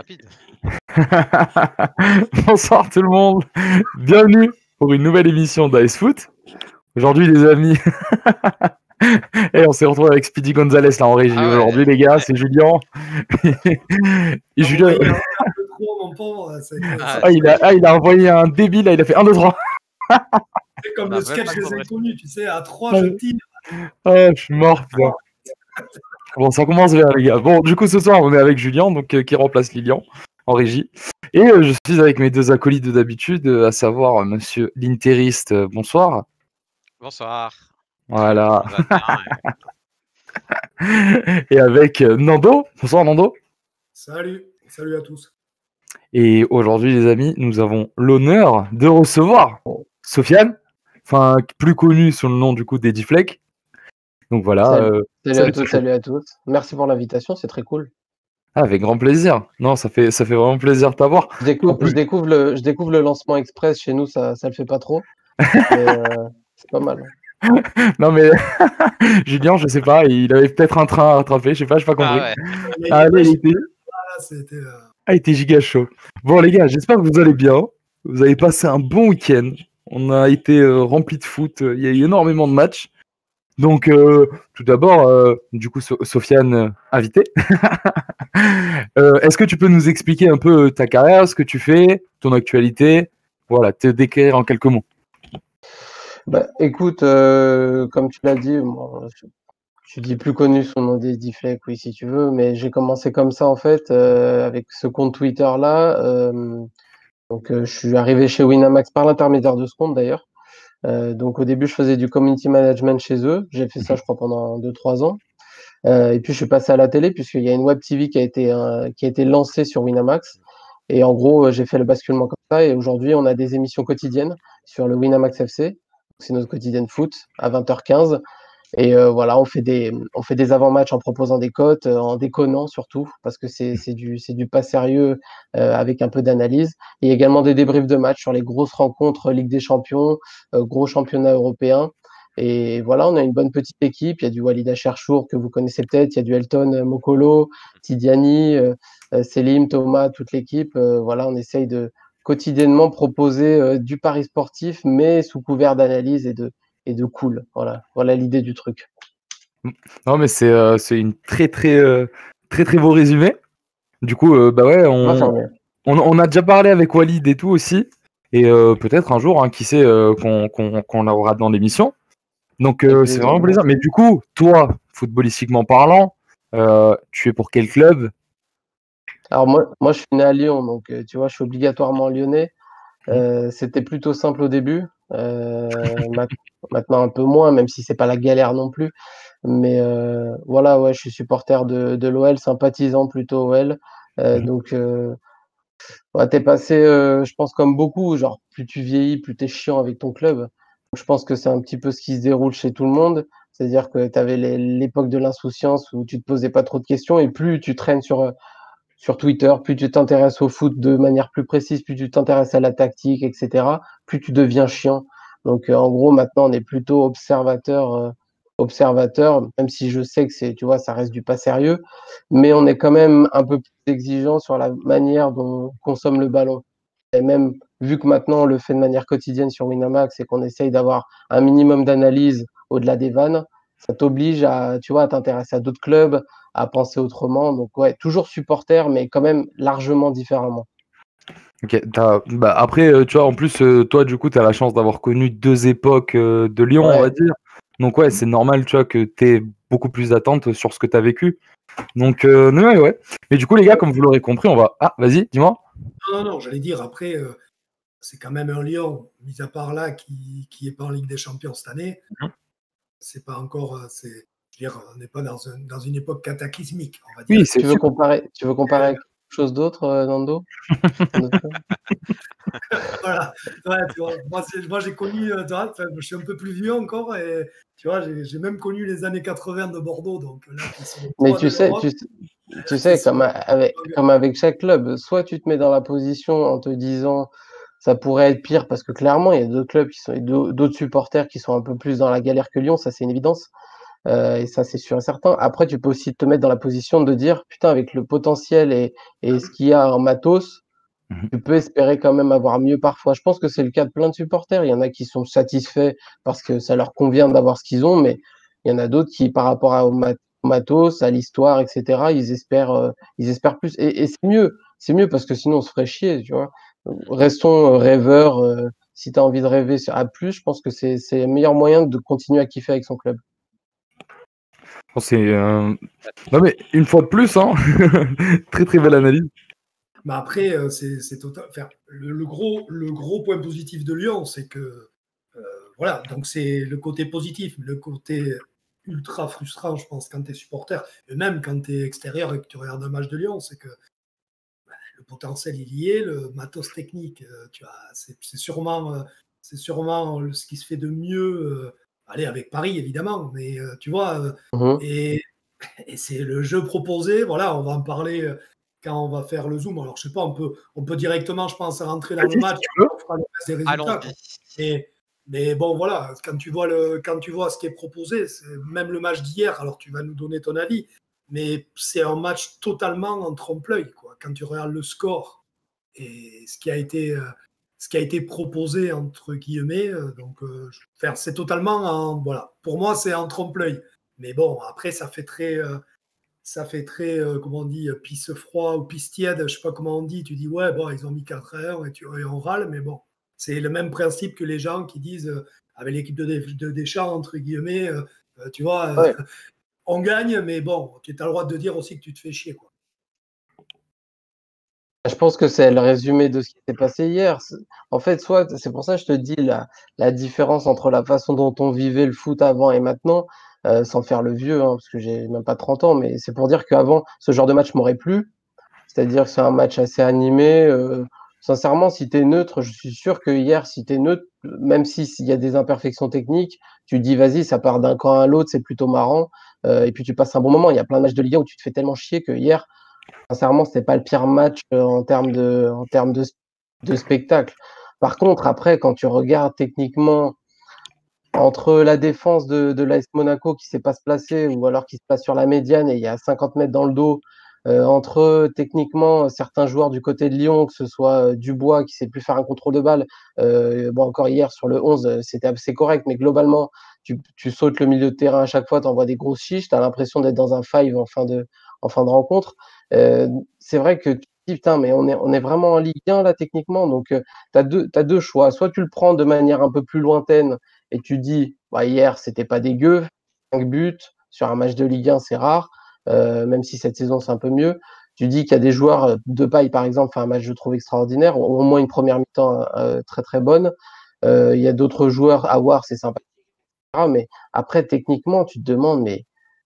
rapide. Bonsoir tout le monde, bienvenue pour une nouvelle émission d'Ice Foot. Aujourd'hui les amis, et on s'est retrouvé avec Speedy Gonzalez là en régie. Aujourd'hui les gars, c'est Julien. Et Julien, mon pauvre, il a envoyé un débile, là, il a fait 1, 2, 3. C'est comme le sketch des inconnus, tu sais, à 3 je tire. Je suis mort, putain. Bon, ça commence bien les gars. Bon, du coup ce soir on est avec Julien, donc qui remplace Lilian en régie. Et je suis avec mes deux acolytes d'habitude, à savoir monsieur l'interiste. Bonsoir. Bonsoir. Voilà. Et avec Nando. Bonsoir Nando. Salut à tous. Et aujourd'hui les amis, nous avons l'honneur de recevoir Sofiane, enfin plus connu sous le nom du coup d'Eddie Fleck. Donc voilà. Salut à tous. Merci pour l'invitation, c'est très cool. Ah, avec grand plaisir. Non, ça fait vraiment plaisir de t'avoir. Je découvre le lancement express chez nous, ça le fait pas trop. Mais c'est pas mal. Non mais Julien, je sais pas, il avait peut-être un train à rattraper, je sais pas compris. Il était giga chaud. Bon les gars, j'espère que vous allez bien. Vous avez passé un bon week-end. On a été rempli de foot. Il y a eu énormément de matchs. Donc tout d'abord, du coup Sofiane invité. Est-ce que tu peux nous expliquer un peu ta carrière, ce que tu fais, ton actualité, voilà, te décrire en quelques mots. Bah, écoute, comme tu l'as dit, moi, je dis plus connu sous le nom d'Eddie Fleck, oui, si tu veux, mais j'ai commencé comme ça, en fait, avec ce compte Twitter-là. Donc, je suis arrivé chez Winamax par l'intermédiaire de ce compte, d'ailleurs. Donc, au début, je faisais du community management chez eux. J'ai fait ça, je crois, pendant 2-3 ans. Et puis, je suis passé à la télé, puisqu'il y a une web TV qui a été lancée sur Winamax. Et en gros, j'ai fait le basculement comme ça. Et aujourd'hui, on a des émissions quotidiennes sur le Winamax FC. C'est notre quotidienne foot à 20h15. Et voilà, on fait des avant-matchs en proposant des cotes, en déconnant surtout, parce que c'est du pas sérieux avec un peu d'analyse. Et également des débriefs de matchs sur les grosses rencontres Ligue des Champions, gros championnats européens. Et voilà, on a une bonne petite équipe. Il y a du Walid Cherchour que vous connaissez peut-être, il y a du Elton Mokolo, Tidiani, Selim, Thomas, toute l'équipe. Voilà, on essaye de quotidiennement proposer du pari sportif, mais sous couvert d'analyse et de cool. Voilà l'idée du truc. Non, mais c'est une très beau résumé. Du coup, bah ouais, on a déjà parlé avec Walid et tout aussi. Et peut-être un jour, hein, qui sait, qu'on l'aura dans l'émission. Donc c'est vraiment plaisir. Mais du coup, toi, footballistiquement parlant, tu es pour quel club? Alors moi, je suis né à Lyon, donc tu vois, je suis obligatoirement lyonnais. C'était plutôt simple au début. Maintenant un peu moins, même si c'est pas la galère non plus. Mais voilà, ouais, je suis supporter de l'OL, sympathisant plutôt OL. Donc ouais, t'es passé, je pense comme beaucoup, genre plus tu vieillis, plus t'es chiant avec ton club. Donc, je pense que c'est un petit peu ce qui se déroule chez tout le monde. C'est-à-dire que tu avais l'époque de l'insouciance où tu te posais pas trop de questions et plus tu traînes sur Twitter, plus tu t'intéresses au foot de manière plus précise, plus tu t'intéresses à la tactique, etc., plus tu deviens chiant. Donc, en gros, maintenant, on est plutôt observateur, même si je sais que tu vois, ça reste du pas sérieux, mais on est quand même un peu plus exigeant sur la manière dont on consomme le ballon. Et même vu que maintenant, on le fait de manière quotidienne sur Winamax et qu'on essaye d'avoir un minimum d'analyse au-delà des vannes, ça t'oblige à, tu vois, à t'intéresser à d'autres clubs, à penser autrement. Donc, ouais, toujours supporter, mais quand même largement différemment. Ok, bah après, tu vois, en plus, toi, du coup, tu as la chance d'avoir connu 2 époques de Lyon, Ouais. on va dire. Donc, ouais, c'est normal, tu vois, que tu aies beaucoup plus d'attentes sur ce que tu as vécu. Donc, ouais. Mais du coup, les gars, comme vous l'aurez compris, on va. Ah, vas-y, dis-moi. Non, j'allais dire, après, c'est quand même un Lyon, mis à part là, qui est pas en Ligue des Champions cette année. C'est pas encore. Je veux dire, on n'est pas dans une époque cataclysmique, on va dire. Oui, tu veux comparer avec quelque chose d'autre, Nando? Voilà. Ouais, tu vois, moi j'ai connu, je suis un peu plus vieux encore, et tu vois, j'ai même connu les années 80 de Bordeaux, donc là, qui sont mais tu sais, comme avec chaque club, soit tu te mets dans la position en te disant ça pourrait être pire, parce que clairement, il y a d'autres clubs d'autres supporters qui sont un peu plus dans la galère que Lyon, ça c'est une évidence. Et ça, c'est sûr et certain. Après, tu peux aussi te mettre dans la position de dire, putain, avec le potentiel et ce qu'il y a en matos, tu peux espérer quand même avoir mieux parfois. Je pense que c'est le cas de plein de supporters. Il y en a qui sont satisfaits parce que ça leur convient d'avoir ce qu'ils ont, mais il y en a d'autres qui, par rapport au matos, à l'histoire, etc., ils espèrent plus. Et c'est mieux. C'est mieux parce que sinon on se ferait chier, tu vois. Restons rêveurs. Si tu as envie de rêver à plus, je pense que c'est le meilleur moyen de continuer à kiffer avec son club. Non mais une fois de plus, hein. Très très belle analyse. Mais après, c'est total. Enfin, le gros point positif de Lyon, c'est que voilà, donc c'est le côté positif, le côté ultra frustrant, je pense, quand tu es supporter, et même quand tu es extérieur et que tu regardes un match de Lyon, c'est que le potentiel il y est, le matos technique, c'est sûrement ce qui se fait de mieux. Allez, avec Paris évidemment, mais tu vois, et c'est le jeu proposé. Voilà, on va en parler quand on va faire le zoom. Alors, je sais pas, on peut directement, je pense, rentrer dans le match. On fera le reste des résultats. Mais bon, voilà, quand tu vois ce qui est proposé, même le match d'hier, alors tu vas nous donner ton avis, mais c'est un match totalement en trompe-l'œil, quoi. Quand tu regardes le score et ce qui a été proposé, entre guillemets, c'est totalement voilà. Pour moi, c'est en trompe-l'œil. Mais bon, après, ça fait très, comment on dit, pisse froid ou pisse tiède, je sais pas comment on dit. Tu dis, ouais, bon, ils ont mis 4 heures et on râle, mais bon, c'est le même principe que les gens qui disent, avec l'équipe de Deschamps, entre guillemets, tu vois, Ouais. on gagne, mais bon, tu as le droit de dire aussi que tu te fais chier, quoi. Je pense que c'est le résumé de ce qui s'est passé hier. En fait, c'est pour ça que je te dis la différence entre la façon dont on vivait le foot avant et maintenant, sans faire le vieux, hein, parce que j'ai même pas 30 ans, mais c'est pour dire qu'avant, ce genre de match m'aurait plu. C'est-à-dire que c'est un match assez animé. Sincèrement, si tu es neutre, je suis sûr que hier, si tu es neutre, même s'il y a des imperfections techniques, tu dis vas-y, ça part d'un camp à l'autre, c'est plutôt marrant. Et puis tu passes un bon moment. Il y a plein de matchs de Ligue 1 où tu te fais tellement chier que hier, sincèrement, c'était pas le pire match en termes de spectacle. Par contre, après, quand tu regardes techniquement entre la défense de l'AS Monaco qui sait pas se placer ou alors qui se place sur la médiane et il y a 50 mètres dans le dos, entre techniquement certains joueurs du côté de Lyon, que ce soit Dubois qui sait plus faire un contrôle de balle, bon encore hier sur le 11 c'était assez correct, mais globalement tu sautes le milieu de terrain à chaque fois, tu envoies des grosses chiches, tu as l'impression d'être dans un five en fin de rencontre. C'est vrai que tu te dis putain mais on est vraiment en Ligue 1 là techniquement, donc t'as deux choix, soit tu le prends de manière un peu plus lointaine et tu dis bah, hier c'était pas dégueu, 5 buts sur un match de Ligue 1 c'est rare, même si cette saison c'est un peu mieux. Tu dis qu'il y a des joueurs, Depay par exemple fait un match je trouve extraordinaire, au moins une première mi-temps très très bonne. Il y a d'autres joueurs, Aouar c'est sympa, mais après techniquement tu te demandes mais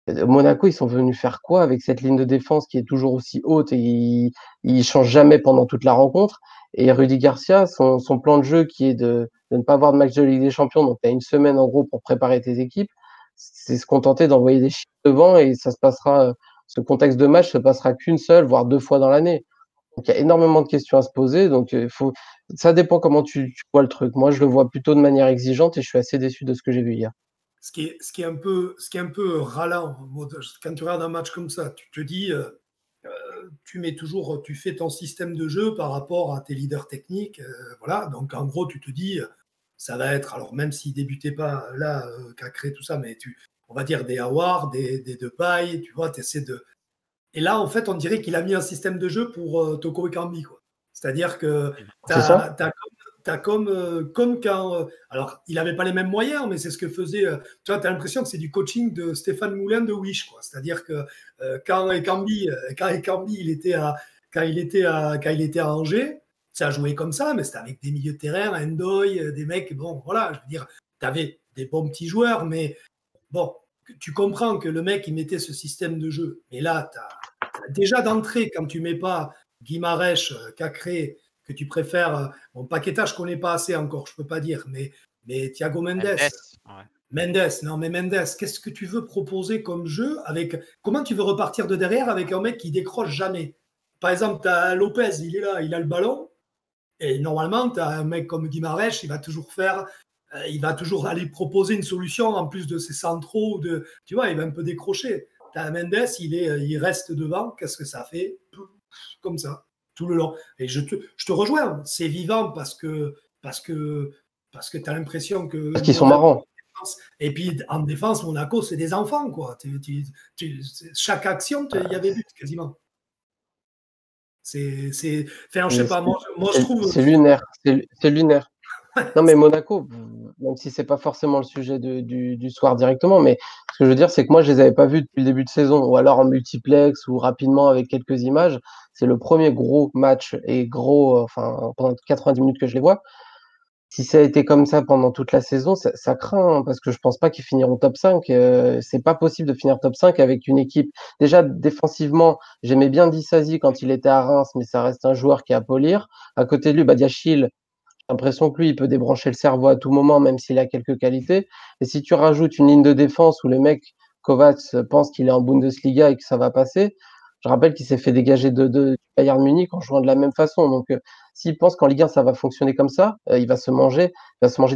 Monaco ils sont venus faire quoi avec cette ligne de défense qui est toujours aussi haute et ils changent jamais pendant toute la rencontre. Et Rudy Garcia, son plan de jeu qui est de ne pas avoir de match de Ligue des Champions, donc tu as une semaine en gros pour préparer tes équipes, c'est se contenter d'envoyer des chiffres devant et ça se passera, ce contexte de match se passera qu'une seule, voire 2 fois dans l'année. Donc il y a énormément de questions à se poser, donc ça dépend comment tu vois le truc. Moi je le vois plutôt de manière exigeante et je suis assez déçu de ce que j'ai vu hier. Ce qui est un peu ralent, quand tu regardes un match comme ça, tu te dis, tu fais ton système de jeu par rapport à tes leaders techniques. Voilà, donc en gros, tu te dis, ça va être, alors même s'il ne débutait pas là, qu'a créé tout ça, mais on va dire des Aouar, des Depay, tu vois, tu essaies de. Et là, en fait, on dirait qu'il a mis un système de jeu pour Toko Ekambi, quoi. C'est-à-dire que tu as comme quand. Alors, il n'avait pas les mêmes moyens, mais c'est ce que faisait. Tu vois, tu as l'impression que c'est du coaching de Stéphane Moulin de Wish, quoi. C'est-à-dire que quand Ekambi quand il était à Angers, ça a joué comme ça, mais c'était avec des milieux de terrain, Ndoye, des mecs. Bon, voilà, je veux dire, tu avais des bons petits joueurs, mais bon, tu comprends que le mec, il mettait ce système de jeu. Mais là, tu as déjà d'entrée, quand tu mets pas Guimarães, Cacré, que tu préfères. Bon, Paqueta, je connais pas assez encore, je peux pas dire, mais Thiago Mendes. Ouais. Mendes, non, mais Mendes, qu'est-ce que tu veux proposer comme jeu avec. Comment tu veux repartir de derrière avec un mec qui décroche jamais? Par exemple, tu as Lopez, il est là, il a le ballon. Et normalement, tu as un mec comme Guimarães, il va toujours faire il va toujours aller proposer une solution en plus de ses centraux. Tu vois, il va un peu décrocher. T'as Mendes, il reste devant. Qu'est-ce que ça fait? Comme ça, tout le long. Et je te rejoins. C'est vivant parce que tu as l'impression que Parce qu'ils sont marrants. Et puis en défense, Monaco, c'est des enfants, quoi. Chaque action, il y avait but quasiment. Je sais pas, moi je trouve. C'est lunaire. C'est lunaire. Non, mais Monaco, même si c'est pas forcément le sujet du soir directement, mais ce que je veux dire, c'est que moi, je les avais pas vus depuis le début de saison, ou alors en multiplex, ou rapidement avec quelques images. C'est le premier gros match et enfin, pendant 90 minutes que je les vois. Si ça a été comme ça pendant toute la saison, ça craint, hein, parce que je pense pas qu'ils finiront top 5. C'est pas possible de finir top 5 avec une équipe. Déjà, défensivement, j'aimais bien Disasi quand il était à Reims, mais ça reste un joueur qui est à polir. À côté de lui, Badiachil, j'ai l'impression que lui, il peut débrancher le cerveau à tout moment, même s'il a quelques qualités. Et si tu rajoutes une ligne de défense où le mec, Kovacs, pense qu'il est en Bundesliga et que ça va passer, je rappelle qu'il s'est fait dégager de Bayern Munich en jouant de la même façon. Donc, s'il pense qu'en Ligue 1, ça va fonctionner comme ça, il va se manger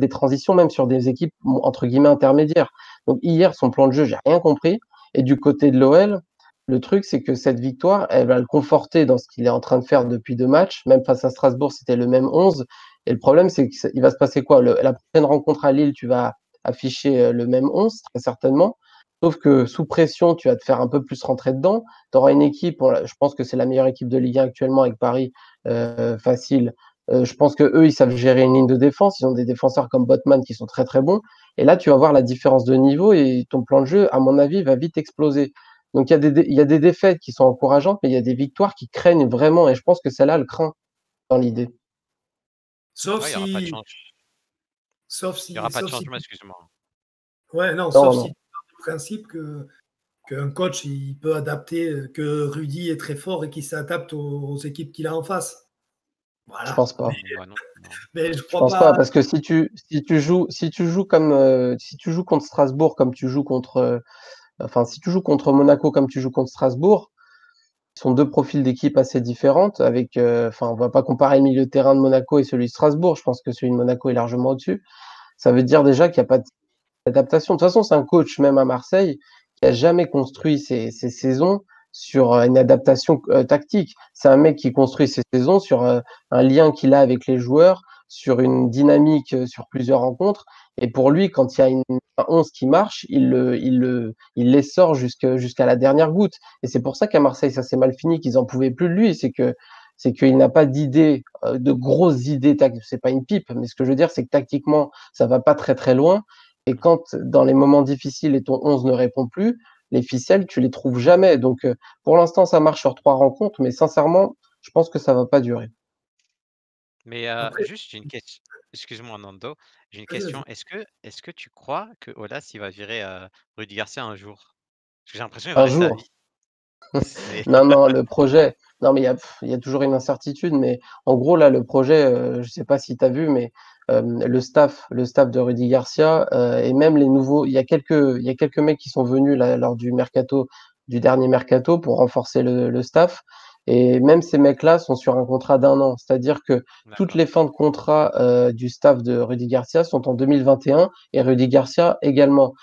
des transitions, même sur des équipes, entre guillemets, intermédiaires. Donc, hier, son plan de jeu, j'ai rien compris. Et du côté de l'OL, le truc, c'est que cette victoire, elle va le conforter dans ce qu'il est en train de faire depuis 2 matchs. Même face à Strasbourg, c'était le même 11. Et le problème, c'est qu'il va se passer quoi? La prochaine rencontre à Lille, tu vas afficher le même 11, très certainement. Sauf que sous pression, tu vas te faire un peu plus rentrer dedans. Tu auras une équipe, je pense que c'est la meilleure équipe de Ligue 1 actuellement avec Paris, facile. Je pense que eux, ils savent gérer une ligne de défense. Ils ont des défenseurs comme Botman qui sont très très bons. Et là, tu vas voir la différence de niveau et ton plan de jeu, à mon avis, va vite exploser. Donc il y a des défaites qui sont encourageantes, mais il y a des victoires qui craignent vraiment. Et je pense que celle-là, elle craint dans l'idée. Sauf il n'y aura pas de changement. Il n'y aura pas de changement, excuse-moi. Ouais, non, sauf si tu as le principe qu'un coach, il peut adapter, que Rudy est très fort et qu'il s'adapte aux équipes qu'il a en face. Voilà. Je pense pas. Mais je pense pas parce que si tu joues contre Strasbourg comme tu joues contre si tu joues contre Monaco comme tu joues contre Strasbourg, ce sont deux profils d'équipe assez différentes avec on va pas comparer le milieu de terrain de Monaco et celui de Strasbourg, je pense que celui de Monaco est largement au-dessus. Ça veut dire déjà qu'il n'y a pas d'adaptation. De toute façon, c'est un coach même à Marseille qui a jamais construit ses saisons sur une adaptation tactique. C'est un mec qui construit ses saisons sur un lien qu'il a avec les joueurs, sur une dynamique sur plusieurs rencontres. Et pour lui, quand il y a un 11 qui marche, il les sort jusqu'à la dernière goutte. Et c'est pour ça qu'à Marseille, ça s'est mal fini, qu'ils en pouvaient plus de lui. C'est qu'il n'a pas d'idées, de grosses idées tactiques. C'est pas une pipe, mais ce que je veux dire, c'est que tactiquement, ça va pas très très loin. Et quand, dans les moments difficiles et ton 11 ne répond plus, les ficelles, tu les trouves jamais. Donc, pour l'instant, ça marche sur 3 rencontres, mais sincèrement, je pense que ça va pas durer. Mais juste, j'ai une question. Excuse-moi, Nando. J'ai une question. Est-ce que tu crois que Olas, il va virer Rudy Garcia un jour? Parce que j'ai l'impression qu'il va rester à vie. Non, le projet. Non, mais il y a toujours une incertitude. Mais en gros, là, le projet, je sais pas si tu as vu, mais le staff de Rudy Garcia et même les nouveaux, il y a quelques mecs qui sont venus là, lors du dernier mercato pour renforcer le staff. Et même ces mecs-là sont sur un contrat d'1 an. C'est-à-dire que toutes les fins de contrat du staff de Rudy Garcia sont en 2021 et Rudy Garcia également.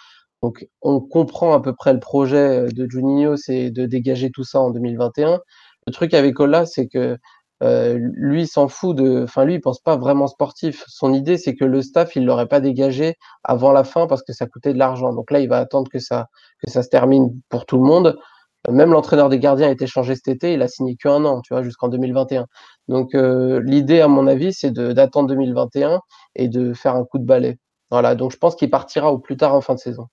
Donc, on comprend à peu près le projet de Juninho, c'est de dégager tout ça en 2021. Le truc avec Ola, c'est que lui, il s'en fout lui, il pense pas vraiment sportif. Son idée, c'est que le staff, il l'aurait pas dégagé avant la fin parce que ça coûtait de l'argent. Donc là, il va attendre que ça se termine pour tout le monde. Même l'entraîneur des gardiens a été changé cet été, il a signé qu'1 an, tu vois, jusqu'en 2021. Donc l'idée, à mon avis, c'est d'attendre 2021 et de faire un coup de balai. Voilà, donc je pense qu'il partira au plus tard en fin de saison.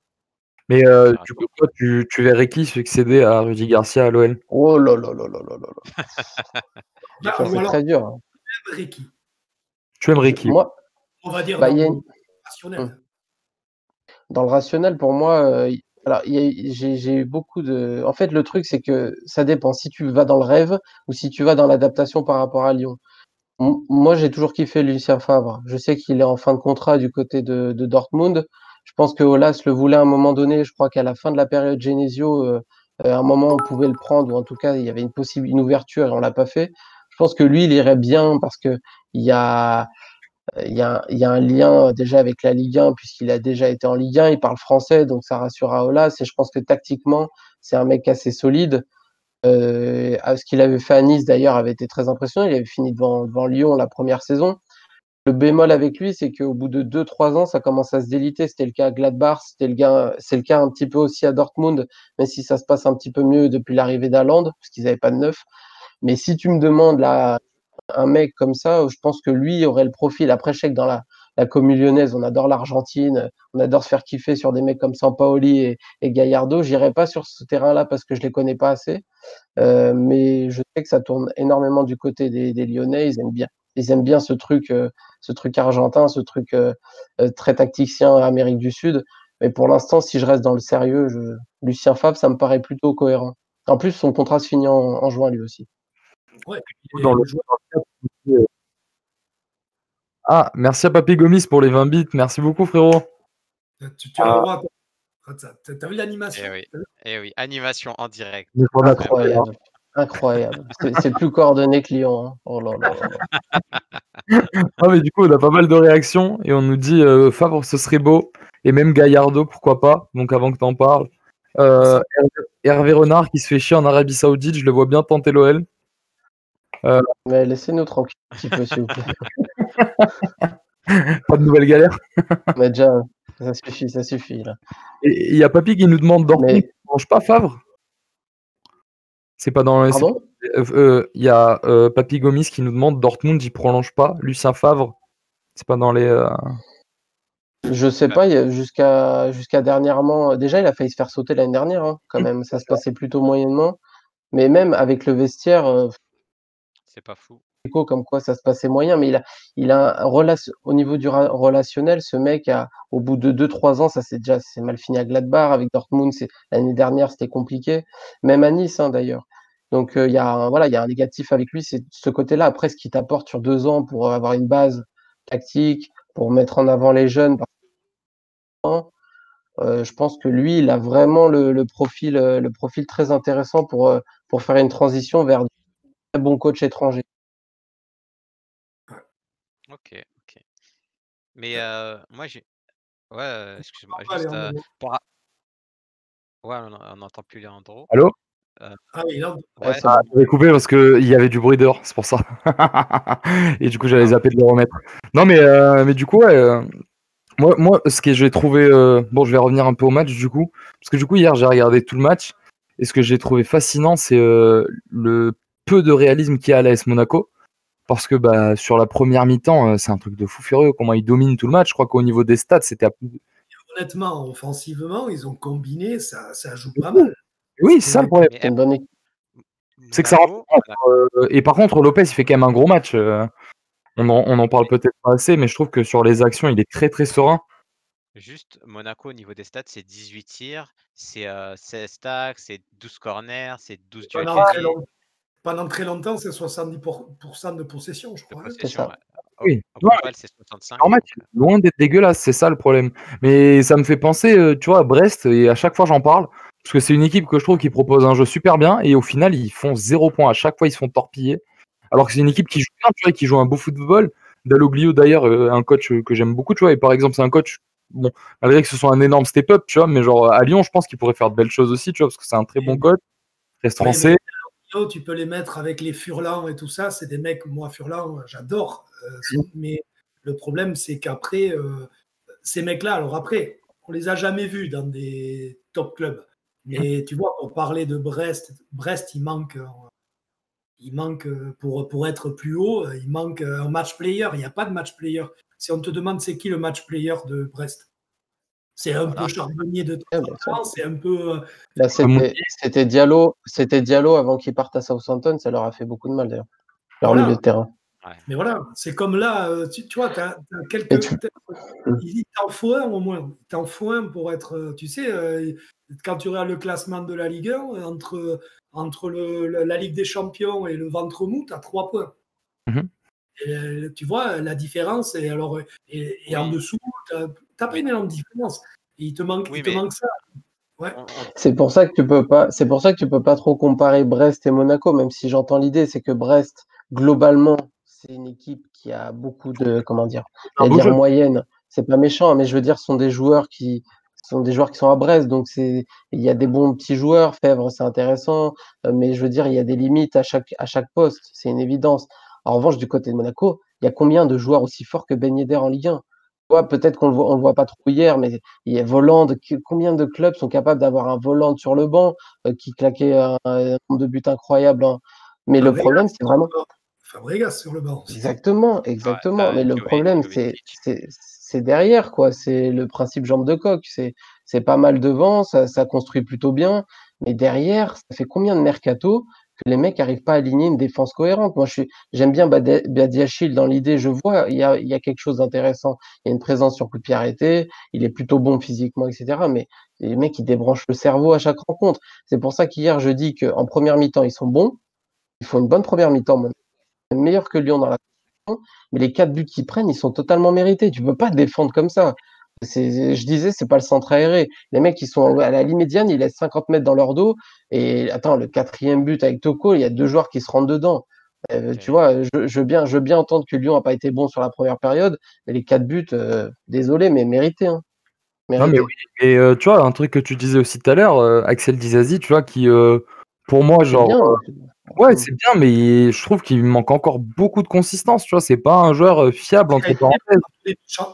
Mais du coup, toi, tu verrais qui succéder à Rudy Garcia à l'OL? Oh là là là là là là. C'est très dur. Hein. Ricky. Tu aimerais qui? Moi, on va dire dans le rationnel. Dans le rationnel, pour moi, alors j'ai eu beaucoup de. En fait, le truc, c'est que ça dépend si tu vas dans le rêve ou si tu vas dans l'adaptation par rapport à Lyon. Moi, j'ai toujours kiffé Lucien Favre. Je sais qu'il est en fin de contrat du côté de Dortmund. Je pense que Olas le voulait à un moment donné. Je crois qu'à la fin de la période Genesio, à un moment, on pouvait le prendre, ou en tout cas, il y avait une ouverture et on l'a pas fait. Je pense que lui, il irait bien parce que il y a il y a un lien déjà avec la Ligue 1, puisqu'il a déjà été en Ligue 1, il parle français, donc ça rassure Aulas. Et je pense que tactiquement, c'est un mec assez solide. Ce qu'il avait fait à Nice, d'ailleurs, avait été très impressionnant. Il avait fini devant Lyon la première saison. Le bémol avec lui, c'est qu'au bout de 2-3 ans, ça commence à se déliter. C'était le cas à Gladbach, c'est le cas un petit peu aussi à Dortmund, même si ça se passe un petit peu mieux depuis l'arrivée d'Haaland, parce qu'ils n'avaient pas de neuf. Mais si tu me demandes là, un mec comme ça, je pense que lui aurait le profil. Après, je sais que dans la commune lyonnaise, on adore l'Argentine, on adore se faire kiffer sur des mecs comme Sampaoli et Gallardo. J'irai pas sur ce terrain-là parce que je les connais pas assez. Mais je sais que ça tourne énormément du côté des Lyonnais. Ils aiment bien ce truc argentin, ce truc très tacticien Amérique du Sud. Mais pour l'instant, si je reste dans le sérieux, Lucien Favre, ça me paraît plutôt cohérent. En plus, son contrat se finit en juin lui aussi. Ouais. Dans le Ah, merci à Papy Gomis pour les 20 bits. Merci beaucoup, frérot. Tu vas voir. T'as vu l'animation? Eh oui, animation en direct. Incroyable. Incroyable. C'est plus coordonné que Lyon. Hein. Oh là là là. Ah, mais du coup, on a pas mal de réactions et on nous dit Favre, ce serait beau. Et même Gallardo, pourquoi pas. Donc, avant que t'en parles. Hervé Renard qui se fait chier en Arabie Saoudite, je le vois bien tenter l'OL. Mais laissez-nous tranquille un petit peu, s'il vous plaît. Pas de nouvelles galères. Mais déjà, ça suffit. Là. Et il y a Papy qui nous demande Dortmund ne mange pas Favre. C'est pas dans. Pardon ? Il y a Papy Gomis qui nous demande Dortmund, il prolonge pas. Lucien Favre, c'est pas dans les. Je sais pas, jusqu'à dernièrement. Déjà, il a failli se faire sauter l'année dernière, hein, quand même. Ça se passait plutôt moyennement. Mais même avec le vestiaire. C'est pas fou. Comme quoi ça se passait moyen, mais il a au niveau du relationnel, ce mec au bout de 2-3 ans, c'est mal fini à Gladbach, avec Dortmund, l'année dernière c'était compliqué, même à Nice hein, d'ailleurs. Donc il y a un négatif avec lui, c'est ce côté-là. Après, ce qu'il t'apporte sur 2 ans pour avoir une base tactique, pour mettre en avant les jeunes, je pense que lui, il a vraiment le profil très intéressant pour faire une transition vers de très bons coachs étrangers. Ok. Mais moi, j'ai. Ouais, excuse-moi. Juste pour. Ouais, on n'entend plus Leandro. Allô? Ah oui, là. Ouais, j'avais coupé parce qu'il y avait du bruit dehors, c'est pour ça. Et du coup, j'avais zappé de le remettre. Non, mais du coup, ouais. Moi, ce que j'ai trouvé. Bon, je vais revenir un peu au match, du coup. Parce que du coup, hier, j'ai regardé tout le match. Et ce que j'ai trouvé fascinant, c'est le peu de réalisme qu'il y a à l'AS Monaco. Parce que sur la première mi-temps, c'est un truc de fou furieux. Comment ils dominent tout le match. Je crois qu'au niveau des stats, c'était à plus. Honnêtement, offensivement, ils ont combiné, ça joue pas mal. Oui, c'est ça le problème. C'est une bonne équipe. C'est que ça et par contre, Lopez, il fait quand même un gros match. On en parle peut-être pas assez, mais je trouve que sur les actions, il est très très serein. Juste, Monaco, au niveau des stats, c'est 18 tirs, c'est 16 stacks, c'est 12 corners, c'est 12 duels gagnés. Pendant très longtemps, c'est 70% de possession, je crois. C'est ça. Oui. Au global, c'est 65. En match, loin d'être dégueulasse, c'est ça le problème. Mais ça me fait penser, tu vois, à Brest, et à chaque fois j'en parle, parce que c'est une équipe que je trouve qui propose un jeu super bien, et au final, ils font 0 points. À chaque fois, ils se font torpiller. Alors que c'est une équipe qui joue bien, tu vois, qui joue un beau football. Dalloglio, d'ailleurs, un coach que j'aime beaucoup, tu vois, et par exemple, c'est un coach, bon, malgré que ce soit un énorme step-up, tu vois, mais genre à Lyon, je pense qu'il pourrait faire de belles choses aussi, tu vois, parce que c'est un très bon coach, reste français. Tu peux les mettre avec les Furlan et tout ça, c'est des mecs, moi, Furlan, j'adore. Mais le problème, c'est qu'après, ces mecs-là, alors après, on les a jamais vus dans des top clubs. Mais tu vois, pour parler de Brest, il manque pour être plus haut, il manque un match player. Il n'y a pas de match player. Si on te demande c'est qui le match player de Brest, c'est un peu Charbonnier de temps en temps, c'est un peu. Là, c'était Diallo avant qu'il parte à Southampton, ça leur a fait beaucoup de mal d'ailleurs. Leur milieu de terrain. Ouais. Mais voilà, c'est comme là, tu vois, tu as quelques. Il t'en faut un au moins. Il t'en faut un pour être. Tu sais, quand tu regardes le classement de la Ligue 1, entre la Ligue des Champions et le ventre mou, tu as 3 points. Et, tu vois, la différence, et en dessous, tu n'as pas une énorme différence. Et il te manque ça. Ouais. C'est pour ça que tu peux pas trop comparer Brest et Monaco, même si j'entends l'idée, c'est que Brest, globalement, c'est une équipe qui a beaucoup de, comment dire, moyenne. C'est pas méchant, mais je veux dire, ce sont des joueurs qui sont à Brest, donc il y a des bons petits joueurs. Fèvre, c'est intéressant, mais je veux dire, il y a des limites à chaque poste, c'est une évidence. En revanche, du côté de Monaco, il y a combien de joueurs aussi forts que Ben Yedder en Ligue 1? Peut-être qu'on le voit pas trop hier, mais il y a Voland. Combien de clubs sont capables d'avoir un Voland sur le banc qui claquait un nombre de buts incroyable, hein. Mais le problème, c'est vraiment. Fabregas sur le banc. Exactement. Mais le problème, c'est derrière, quoi. C'est le principe jambe de coq. C'est pas mal devant, ça construit plutôt bien. Mais derrière, ça fait combien de mercato que les mecs n'arrivent pas à aligner une défense cohérente? Moi, j'aime bien Badiachil dans l'idée. Je vois, il y a quelque chose d'intéressant. Il y a une présence sur coup de pied arrêté. Il est plutôt bon physiquement, etc. Mais les mecs, ils débranchent le cerveau à chaque rencontre. C'est pour ça qu'hier, je dis qu'en première mi-temps, ils sont bons. Ils font une bonne première mi-temps, meilleur que Lyon dans la compétition, mais les 4 buts qu'ils prennent, ils sont totalement mérités. Tu peux pas défendre comme ça. Je disais, c'est pas le centre aéré. Les mecs, ils sont à la ligne médiane, ils laissent 50 mètres dans leur dos. Et attends, le 4e but avec Toko, il y a 2 joueurs qui se rendent dedans. Tu vois, je veux bien entendre que Lyon n'a pas été bon sur la première période, mais les 4 buts, désolé, mais mérités. Hein. Non, mais oui. Et tu vois, un truc que tu disais aussi tout à l'heure, Axel Dizazi, tu vois, qui, pour moi, genre. Bien, ouais, c'est bien, mais je trouve qu'il manque encore beaucoup de consistance. Tu vois, c'est pas un joueur fiable, entre parenthèses.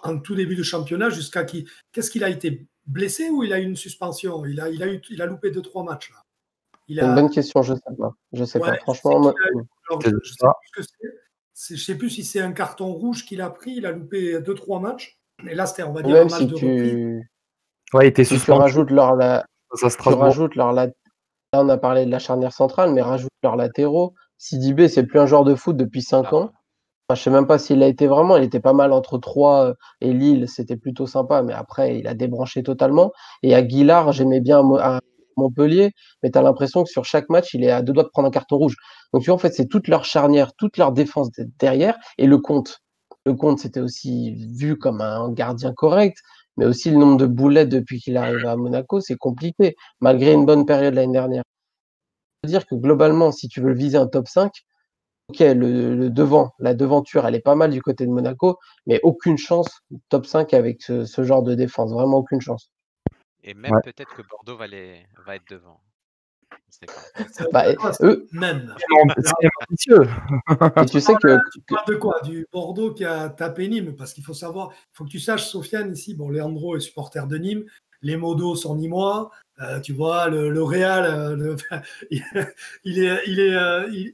En tout début de championnat, jusqu'à qui. Qu'est-ce qu'il a été blessé ou il a eu une suspension? Il a loupé 2-3 matchs. Là. C'est une bonne question, je sais pas. Je sais pas. Franchement, je sais plus si c'est un carton rouge qu'il a pris. Il a loupé 2-3 matchs. Et là, c'était, on va dire, même un match si de reprise. Ouais, il était si tu rajoutes là, on a parlé de la charnière centrale, mais rajoute leurs latéraux. Sidibé, c'est plus un joueur de foot depuis 5 ans. Enfin, je sais même pas s'il a été vraiment. Il était pas mal entre Troyes et Lille. C'était plutôt sympa, mais après, il a débranché totalement. Et Aguilar, j'aimais bien à Montpellier, mais tu as l'impression que sur chaque match, il est à 2 doigts de prendre un carton rouge. Donc, tu vois, en fait, c'est toute leur charnière, toute leur défense derrière et le compte. Le compte, c'était aussi vu comme un gardien correct, mais aussi le nombre de boulettes depuis qu'il arrive à Monaco, c'est compliqué, malgré une bonne période l'année dernière. Je veux dire que globalement, si tu veux viser un top 5, ok, le devant, la devanture, elle est pas mal du côté de Monaco, mais aucune chance top 5 avec ce genre de défense, vraiment aucune chance. Et même peut-être que Bordeaux va être devant. Je sais pas. Eux, même. C'est ambitieux. Et tu sais que. Tu parles de quoi? Du Bordeaux qui a tapé Nîmes, parce qu'il faut savoir, il faut que tu saches, Sofiane, ici, bon, Leandro est supporter de Nîmes, les modos sont nîmois, tu vois, le Real, il est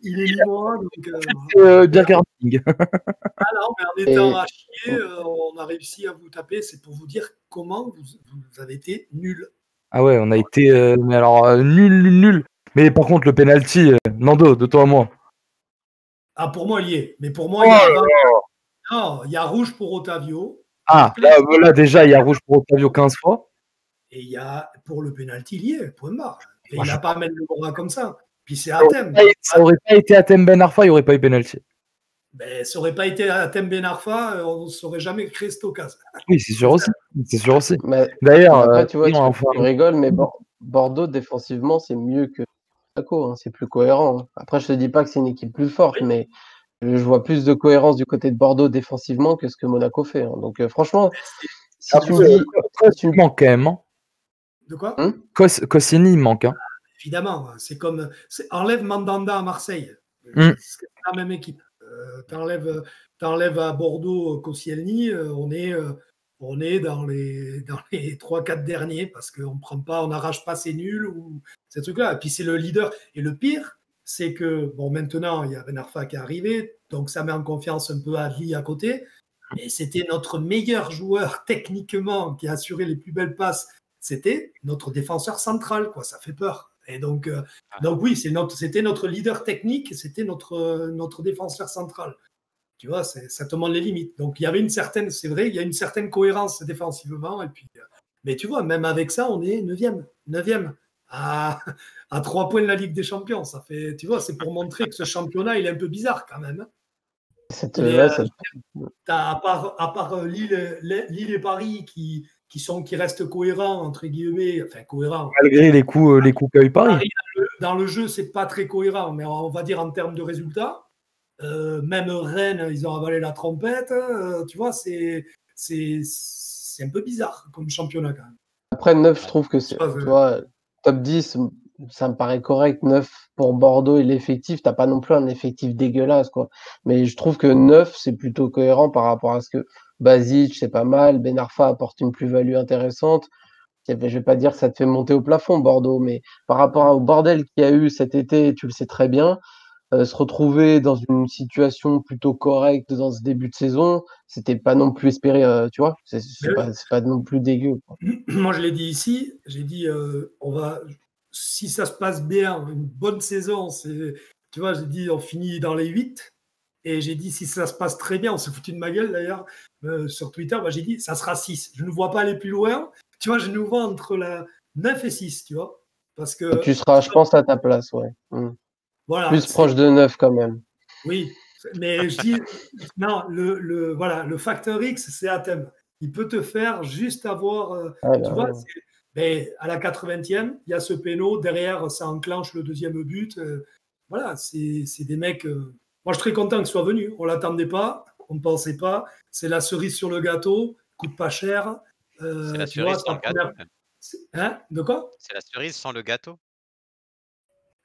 nîmois. Donc, bien camping. Ah non, mais en étant à chier, on a réussi à vous taper. C'est pour vous dire comment vous avez été nuls. Ah ouais, on a été mais alors nul. Mais par contre, le penalty, Nando, de toi à moi. Ah, pour moi, il y est. Mais pour moi, il y a rouge pour Otavio. Ah, là, déjà, il y a rouge pour Otavio 15 fois. Et il y a pour le penalty, il y est, point barre. Et il n'a pas même le bras comme ça. Puis c'est Hatem. Ça aurait pas été Hatem Ben Arfa, il n'y aurait pas eu penalty. Ben, ça n'aurait pas été Hatem Ben Arfa, on ne saurait jamais créé cette occasion. Oui, c'est sûr aussi. D'ailleurs, après, tu vois, tu rigoles, mais Bordeaux, défensivement, c'est mieux que Monaco. Hein, c'est plus cohérent. Hein. Après, je te dis pas que c'est une équipe plus forte, mais je vois plus de cohérence du côté de Bordeaux défensivement que ce que Monaco fait. Hein. Donc, franchement, si tu me dis. Tu me manques quand même. Hein. De quoi Cossini, il manque. Hein. Évidemment. C'est comme. Enlève Mandanda à Marseille. C'est la même équipe. T'enlèves à Bordeaux Koscielny, on est dans les 3-4 derniers parce qu'on n'arrache pas, c'est nul ou ces trucs-là. Et puis c'est le leader. Et le pire, c'est que maintenant il y a Ben Arfa qui est arrivé, donc ça met en confiance un peu Adli à côté. Mais c'était notre meilleur joueur techniquement qui a assuré les plus belles passes. C'était notre défenseur central, quoi. Ça fait peur. Et donc oui, c'était notre leader technique, c'était notre défenseur central. Tu vois, ça te montre les limites. Donc il y avait c'est vrai, il y a une certaine cohérence défensivement. Et puis, mais tu vois, même avec ça, on est 9e à 3 points de la Ligue des Champions. Ça fait, tu vois, c'est pour montrer que ce championnat, il est un peu bizarre quand même. À part Lille et Paris qui restent cohérents, entre guillemets, enfin cohérents. Malgré les coups qu'a eu Paris. Dans le jeu, c'est pas très cohérent, mais on va dire en termes de résultats. Même Rennes, ils ont avalé la trompette. Tu vois, c'est un peu bizarre comme championnat quand même. Après, 9, je trouve que c'est, tu vois, top 10, ça me paraît correct. 9 pour Bordeaux et l'effectif, t'as pas non plus un effectif dégueulasse, quoi. Mais je trouve que 9, c'est plutôt cohérent par rapport à ce que Basic, c'est pas mal. Ben Arfa apporte une plus-value intéressante. Je vais pas dire que ça te fait monter au plafond, Bordeaux, mais par rapport au bordel qu'il y a eu cet été, tu le sais très bien, se retrouver dans une situation plutôt correcte dans ce début de saison, c'était pas non plus espéré, tu vois, c'est pas non plus dégueu, quoi. Moi, je l'ai dit ici, j'ai dit, si ça se passe bien, une bonne saison, tu vois, j'ai dit, on finit dans les 8. Et j'ai dit, si ça se passe très bien, on s'est foutu de ma gueule d'ailleurs sur Twitter, j'ai dit, ça sera 6. Je ne vois pas aller plus loin. Tu vois, je nous vois entre la 9 et 6, tu vois. Parce que, tu seras, je pense, à ta place, ouais. Voilà, plus proche de 9 quand même. Oui, mais je dis, non, le facteur X, c'est Athème. Il peut te faire juste avoir, tu vois, mais à la 80e, il y a ce péno, derrière, ça enclenche le deuxième but. Voilà, c'est des mecs. Moi, je suis très content qu'ils soient venus. On ne l'attendait pas, on ne pensait pas. C'est la cerise sur le gâteau, coûte pas cher. C'est la cerise sans le gâteau. Hein? De quoi? C'est la cerise sans le gâteau.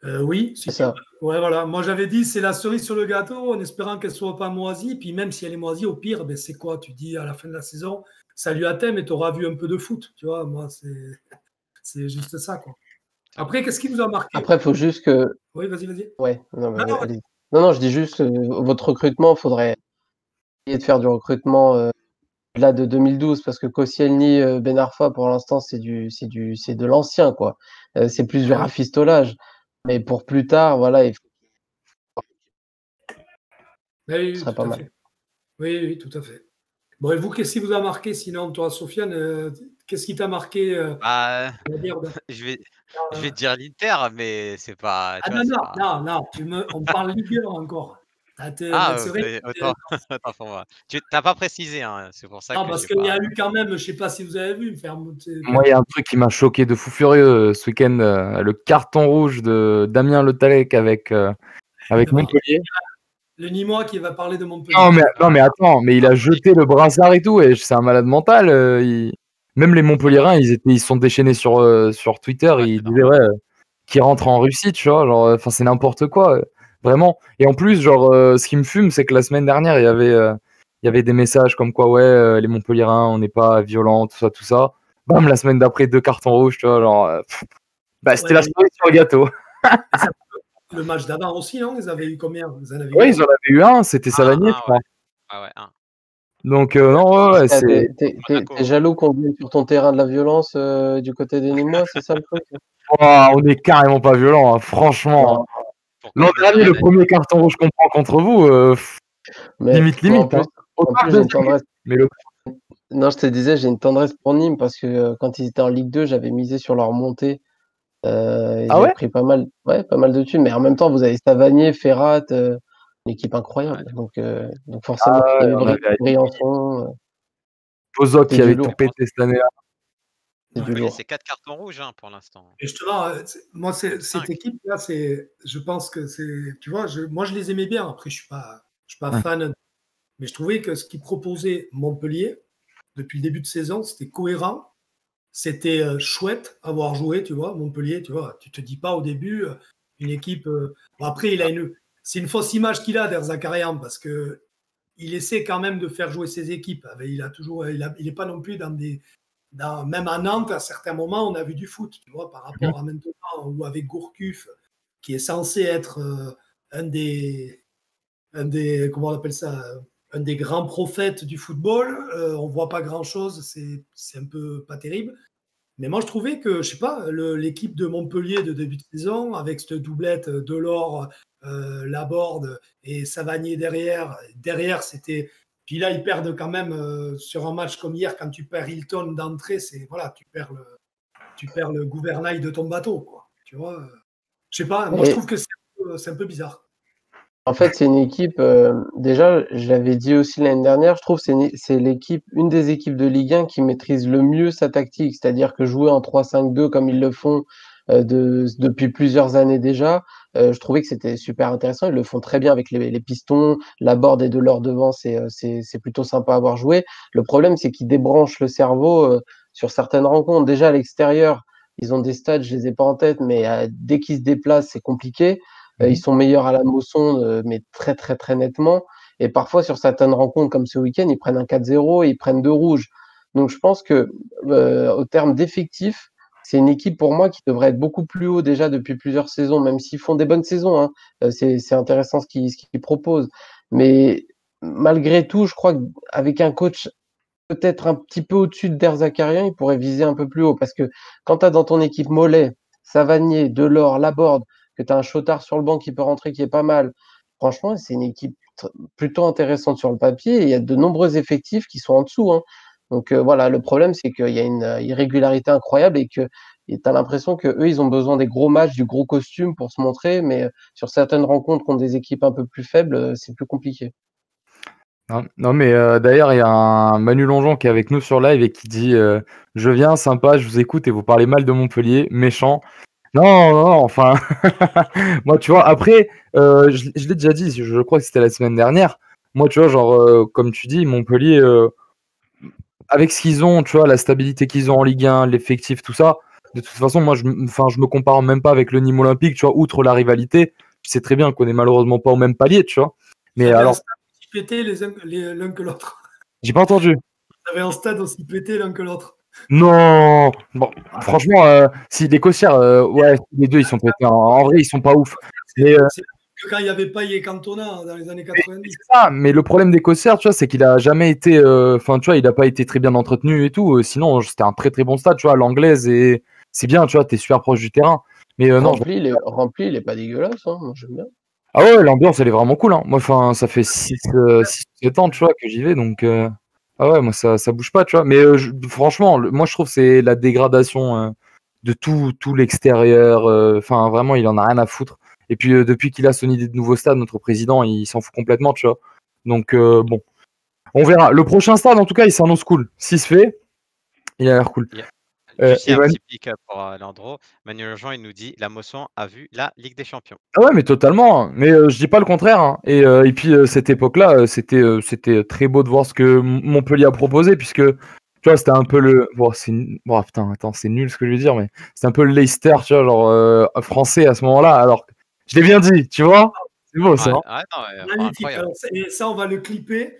Oui, c'est ça. Ouais, voilà. Moi, j'avais dit c'est la cerise sur le gâteau en espérant qu'elle soit pas moisie. Puis même si elle est moisie, au pire, ben, c'est quoi? Tu dis à la fin de la saison, salut à thème et tu auras vu un peu de foot. Tu vois, moi, c'est juste ça, quoi. Après, qu'est-ce qui vous a marqué? Après, il faut juste que. Oui, vas-y. Ouais, non, je dis juste votre recrutement, il faudrait essayer de faire du recrutement là de 2012 parce que Koscielny, Ben Arfa, pour l'instant, c'est de l'ancien, quoi. C'est plus du rafistolage. Mais pour plus tard, voilà, il oui, serait pas mal. Oui, tout à fait. Bon, et vous, qu'est-ce qui vous a marqué sinon, toi, Sofiane, qu'est-ce qui t'a marqué je vais te dire l'Inter, mais c'est pas. Ah non, on parle Ligue 1 encore. C'est vrai. Autant pour moi. Tu n'as pas précisé, hein, c'est pour ça que. Non, parce qu'il y a eu quand même, je ne sais pas si vous avez vu, me faire monter. Moi, il y a un truc qui m'a choqué de fou furieux ce week-end, le carton rouge de Damien Le Tallec avec Montpellier. Le Nîmois qui va parler de Montpellier. Non, mais attends, mais il a jeté le brassard et tout, et c'est un malade mental. Même les Montpelliérains, ils sont déchaînés sur Twitter, ils disaient qu'ils rentrent en Russie, tu vois, genre, enfin, c'est n'importe quoi, vraiment. Et en plus, genre, ce qui me fume, c'est que la semaine dernière, il y avait des messages comme quoi, les Montpelliérains, on n'est pas violents, tout ça. Bam, la semaine d'après, 2 cartons rouges, tu vois, genre, c'était la cerise sur le gâteau. Le match d'avant aussi, non? Ils avaient eu combien? Ils en avaient eu un, c'était Savanier, je crois. Un. Donc, non, c'est. T'es jaloux qu'on vienne sur ton terrain de la violence du côté des Nîmois, c'est ça le truc? On est carrément pas violent, hein, franchement. L'an dernier, le premier carton rouge qu'on prend contre vous, limite. En plus, j'ai une tendresse. Non, je te disais, j'ai une tendresse pour Nîmes parce que quand ils étaient en Ligue 2, j'avais misé sur leur montée. Ils ont pris pas mal de thunes, mais en même temps, vous avez Savanier, Ferrat, une équipe incroyable. Donc forcément, il y a eu Briançon. Bozok qui avait tout pété cette année-là. C'est 4 cartons rouges pour l'instant. Et justement, moi, cette équipe-là, je pense que c'est. Tu vois, moi, je les aimais bien. Après, je suis pas fan, mais je trouvais que ce qu'ils proposaient Montpellier depuis le début de saison, c'était cohérent. C'était chouette à voir jouer, tu vois, Montpellier, tu vois. Tu te dis pas au début, une équipe. Bon, après, c'est une fausse image qu'il a d'Erzakarian parce que il essaie quand même de faire jouer ses équipes. Il n'est pas non plus même à Nantes, à certains moments, on a vu du foot, tu vois, par rapport à maintenant, ou avec Gourcuff, qui est censé être un des, comment on appelle ça, un des grands prophètes du football. On voit pas grand-chose, c'est un peu pas terrible. Mais moi, je trouvais que, je sais pas, l'équipe de Montpellier de début de saison, avec cette doublette Delors, Laborde et Savanier derrière, c'était. Puis là, ils perdent quand même sur un match comme hier, quand tu perds Hilton d'entrée, tu perds le gouvernail de ton bateau, quoi. Tu vois, je sais pas, moi je trouve que c'est un peu bizarre. En fait, c'est une équipe, déjà, je l'avais dit aussi l'année dernière, je trouve que c'est une des équipes de Ligue 1 qui maîtrise le mieux sa tactique, c'est-à-dire que jouer en 3-5-2 comme ils le font, depuis plusieurs années déjà. Je trouvais que c'était super intéressant. Ils le font très bien avec les pistons. La board est de leur devant, c'est plutôt sympa à avoir joué. Le problème, c'est qu'ils débranchent le cerveau sur certaines rencontres. Déjà à l'extérieur, ils ont des stats, je les ai pas en tête, mais dès qu'ils se déplacent, c'est compliqué. Ils sont meilleurs à la Mosson, mais très très très nettement. Et parfois, sur certaines rencontres comme ce week-end, ils prennent un 4-0 et ils prennent 2 rouges. Donc je pense que au terme d'effectifs, c'est une équipe pour moi qui devrait être beaucoup plus haut déjà depuis plusieurs saisons, même s'ils font des bonnes saisons, hein. C'est intéressant ce qu'ils proposent. Mais malgré tout, je crois qu'avec un coach peut-être un petit peu au-dessus d'Air Zakarian, il pourrait viser un peu plus haut. Parce que quand tu as dans ton équipe Mollet, Savanier, Delors, Laborde, que tu as un Chotard sur le banc qui peut rentrer, qui est pas mal, franchement, c'est une équipe plutôt intéressante sur le papier. Et il y a de nombreux effectifs qui sont en dessous, hein. Donc voilà, le problème, c'est qu'il y a une irrégularité incroyable et que tu as l'impression qu'eux, ils ont besoin des gros matchs, du gros costume pour se montrer. Mais sur certaines rencontres contre des équipes un peu plus faibles, c'est plus compliqué. Non, mais d'ailleurs, il y a un Manu Longeon qui est avec nous sur live et qui dit je viens, sympa, je vous écoute et vous parlez mal de Montpellier, méchant. Non, non, enfin, moi, tu vois, après, je l'ai déjà dit, je crois que c'était la semaine dernière. Moi, tu vois, genre, comme tu dis, Montpellier, avec ce qu'ils ont, tu vois, la stabilité qu'ils ont en Ligue 1, l'effectif, tout ça, de toute façon, moi, je me compare même pas avec le Nîmes Olympique, tu vois, outre la rivalité. Je sais très bien qu'on est malheureusement pas au même palier, tu vois. Mais alors. Pété l'un que l'autre. J'ai pas entendu. Vous avez un stade aussi pété l'un que l'autre. Non. Bon, franchement, si les Cossières, ouais, les deux ils sont pétés. En vrai, ils sont pas ouf. Mais que quand il n'y avait pas Yé Cantona dans les années 90. C'est ça, mais le problème des Cossières, tu vois, c'est qu'il a jamais été, enfin, tu vois, il a pas été très bien entretenu et tout. Sinon, c'était un très très bon stade, tu vois, l'anglaise et c'est bien, tu vois, t'es super proche du terrain. Mais non. Rempli, il est pas dégueulasse, hein, moi j'aime bien. Ah ouais, l'ambiance elle est vraiment cool, hein. Moi, enfin, ça fait 6-7 ans, tu vois, que j'y vais, donc ah ouais, moi ça bouge pas, tu vois. Mais franchement, moi je trouve que c'est la dégradation de tout l'extérieur. Enfin, vraiment, il en a rien à foutre. Et puis depuis qu'il a son idée de nouveau stade, notre président, il s'en fout complètement, tu vois. Donc bon, on verra. Le prochain stade, en tout cas, il s'annonce cool. S'il se fait, il a l'air cool. Juste un petit pic pour Landreau. Manuel Jean, il nous dit la Mosson a vu la Ligue des Champions. Ah ouais, mais totalement. Mais je dis pas le contraire, hein. Et puis cette époque-là, c'était très beau de voir ce que Montpellier a proposé, puisque tu vois, c'était un peu le. Bon, putain, attends, c'est nul ce que je veux dire, mais c'est un peu le Leicester, tu vois, genre français à ce moment-là. Alors, je l'ai bien dit, tu vois. C'est beau ça. Magnifique. Et ça, on va le clipper.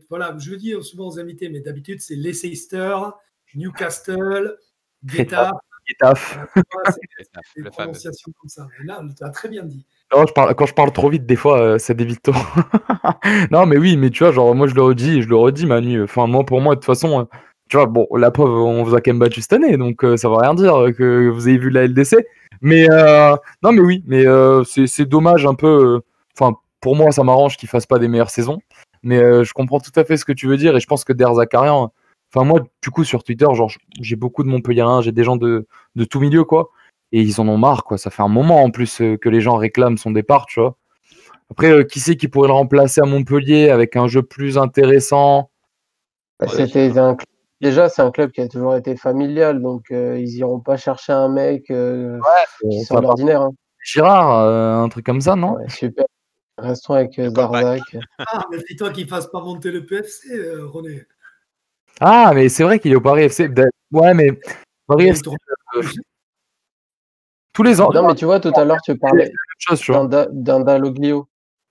Voilà, je le dis souvent aux invités, mais d'habitude, c'est Leicester, Newcastle, Getafe. C'est des prononciations comme ça. Mais là, tu as très bien dit. Non, quand je parle trop vite, des fois, ça dévite trop. Non, mais oui, mais tu vois, genre, moi, je le redis, Manu. Enfin, moi, pour moi, de toute façon, tu vois, bon, la preuve, on vous a quand même battu cette année, donc ça va rien dire que vous ayez vu la LDC. Mais, non, mais oui, mais c'est dommage un peu. Enfin, pour moi, ça m'arrange qu'ils fassent pas des meilleures saisons. Mais je comprends tout à fait ce que tu veux dire, et je pense que Der Zakarian. Enfin, moi, du coup, sur Twitter, genre, j'ai beaucoup de Montpelliérains, j'ai des gens de tout milieu, quoi. Et ils en ont marre, quoi. Ça fait un moment, en plus, que les gens réclament son départ, tu vois. Après, qui c'est qui pourrait le remplacer à Montpellier avec un jeu plus intéressant? Déjà, c'est un club qui a toujours été familial, donc ils iront pas chercher un mec qui sort de l'ordinaire, hein. Girard, un truc comme ça, non? Ouais, super. Restons avec Zarzac. Ah, mais dis-toi qu'il ne fasse pas monter le PFC, René. Ah, mais c'est vrai qu'il est au Paris FC. Ouais, mais Paris FC, tous les ans. Non, mais tu vois, tout à l'heure, tu parlais d'Indaloglio.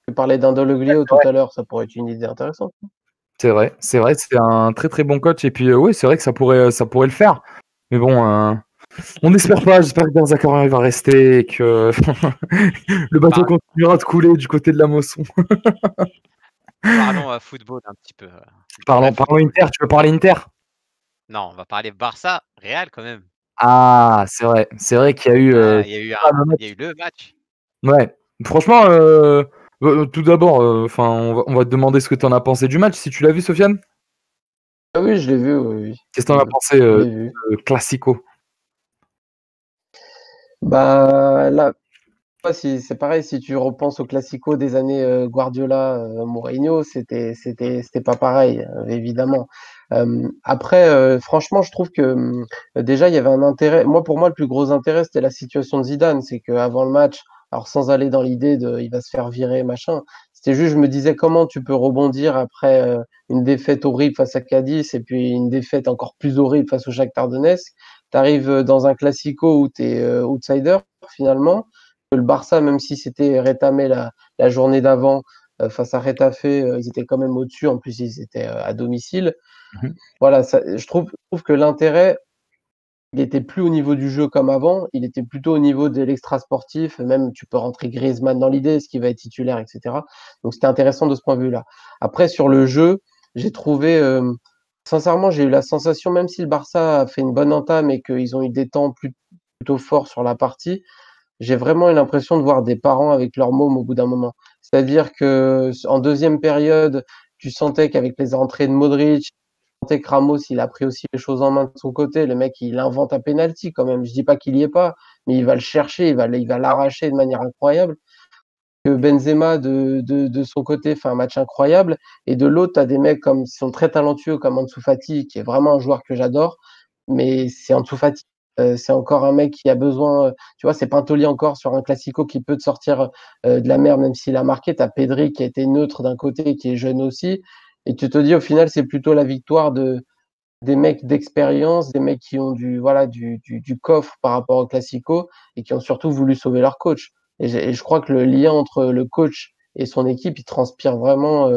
Tu parlais d'Indaloglio tout à l'heure, ça pourrait être une idée intéressante. C'est vrai, c'est un très très bon coach. Et puis, oui, c'est vrai que ça pourrait le faire. Mais bon, on n'espère pas. J'espère que Der Zakarian va rester et que le bateau continuera de couler du côté de la Mosson. Parlons football un petit peu. Parlons Inter. Tu veux parler Inter? Non, on va parler Barça, Real quand même. Ah, c'est vrai. C'est vrai qu'il y a eu. Il y a eu le match. Ouais. Franchement, tout d'abord, on va te demander ce que tu en as pensé du match. Si tu l'as vu, Sofiane? Ah oui, je l'ai vu, oui. Qu'est-ce que tu en as pensé Classico? Bah là, c'est pareil, si tu repenses au Classico des années Guardiola, Mourinho, c'était pas pareil, évidemment. Après, franchement, je trouve que déjà, il y avait un intérêt. Moi, pour moi, le plus gros intérêt, c'était la situation de Zidane. C'est qu'avant le match, alors sans aller dans l'idée de il va se faire virer, machin, c'était juste, je me disais comment tu peux rebondir après une défaite horrible face à Cadiz et puis une défaite encore plus horrible face au Shakhtar Donetsk. Tu arrives dans un classico où tu es outsider, finalement. Le Barça, même si c'était rétamé la journée d'avant face à Retafe, ils étaient quand même au-dessus. En plus, ils étaient à domicile. Voilà, je trouve que l'intérêt, il était plus au niveau du jeu comme avant, il était plutôt au niveau de l'extra sportif. Même, tu peux rentrer Griezmann dans l'idée, ce qui va être titulaire, etc. Donc, c'était intéressant de ce point de vue-là. Après, sur le jeu, j'ai trouvé, sincèrement, j'ai eu la sensation, même si le Barça a fait une bonne entame et qu'ils ont eu des temps plutôt forts sur la partie, j'ai vraiment eu l'impression de voir des parents avec leurs mômes au bout d'un moment. C'est-à-dire que en deuxième période, tu sentais qu'avec les entrées de Modric, tu sentais que Ramos, il a pris aussi les choses en main de son côté. Le mec, il invente un penalty quand même. Je dis pas qu'il y est pas, mais il va le chercher, il va l'arracher de manière incroyable. Que Benzema de son côté fait un match incroyable, et de l'autre, tu as des mecs qui sont très talentueux comme Ansu Fati, qui est vraiment un joueur que j'adore, mais c'est Ansu Fati. C'est encore un mec qui a besoin, tu vois, c'est Pintoli encore sur un classico qui peut te sortir de la merde, même s'il a marqué. Tu as Pedri qui a été neutre d'un côté, qui est jeune aussi, et tu te dis au final, c'est plutôt la victoire des mecs d'expérience, des mecs qui ont voilà, du coffre par rapport au classico et qui ont surtout voulu sauver leur coach. Et je crois que le lien entre le coach et son équipe, il transpire vraiment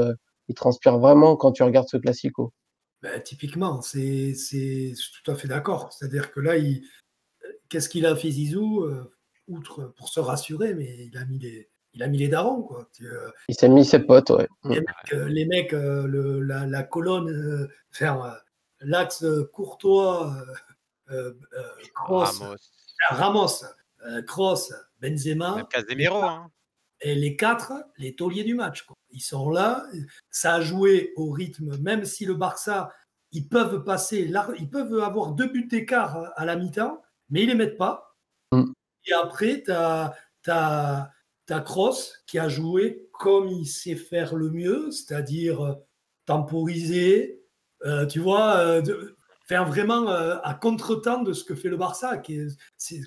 quand tu regardes ce classico. Ben, typiquement, je suis tout à fait d'accord. C'est-à-dire que là, qu'est-ce qu'il a fait Zizou, outre pour se rassurer, mais il a mis les darons, quoi. Il s'est mis ses potes, ouais. Les mecs, la colonne, l'axe Courtois, Kroos, Ramos, Kroos, Benzema. Même Casemiro, hein. Et les quatre, les tauliers du match, quoi. Ils sont là, ça a joué au rythme, même si le Barça, ils peuvent avoir 2 buts d'écart à la mi-temps, mais ils les mettent pas. Et après, tu as Kroos qui a joué comme il sait faire le mieux, c'est-à-dire temporiser, tu vois, faire vraiment à contre-temps de ce que fait le Barça.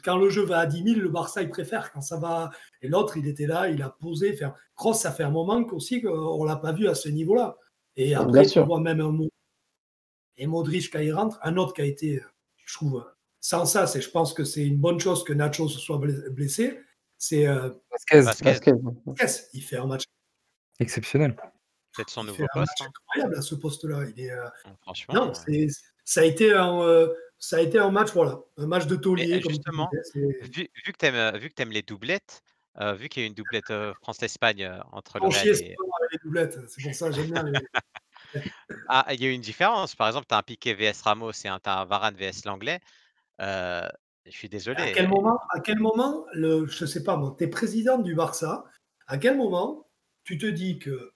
Quand le jeu va à 10 000, le Barça, il préfère. Quand ça va. Et l'autre, il était là, il a posé. Kroos, ça fait un moment aussi qu'on ne l'a pas vu à ce niveau-là. Et après, tu vois même et Modric, quand il rentre, un autre qui a été, je trouve, sans ça, je pense que c'est une bonne chose que Nacho se soit blessé. C'est Vasquez. Il fait un match exceptionnel. Peut-être son nouveau poste. Incroyable à ce poste-là. Franchement. Non, ça a été un match, voilà, un match de taulier. Justement, vu que tu aimes les doublettes, vu qu'il y a une doublette France-Espagne entre le Real et. Les doublettes, c'est pour ça que j'aime bien. Ah, il y a une différence. Par exemple, tu as un Piqué vs Ramos et tu as un Varane vs l'Anglais. Je suis désolé. À quel moment je sais pas moi, tu es président du Barça, à quel moment tu te dis que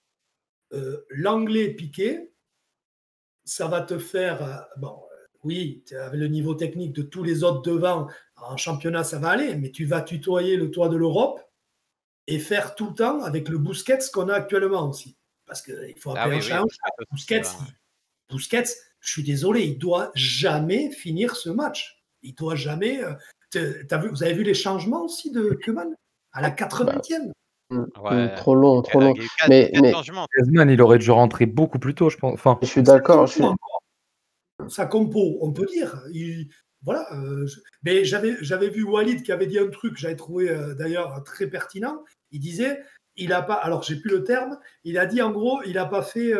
l'Anglais Piqué, ça va te faire. Oui, avec le niveau technique de tous les autres devant, en championnat, ça va aller, mais tu vas tutoyer le toit de l'Europe et faire tout le temps avec le Busquets qu'on a actuellement aussi. Parce qu'il faut appeler un chat. Busquets, je suis désolé, il ne doit jamais finir ce match. Il ne doit jamais. Vous avez vu les changements aussi de Koeman à la 80e? Trop long. Mais Griezmann, il aurait dû rentrer beaucoup plus tôt, je pense. Enfin, je suis d'accord. Sa compo, on peut dire. Voilà. Mais j'avais vu Walid qui avait dit un truc que j'avais trouvé d'ailleurs très pertinent. Il disait, il a pas. Alors j'ai plus le terme. Il a dit en gros, il n'a pas fait.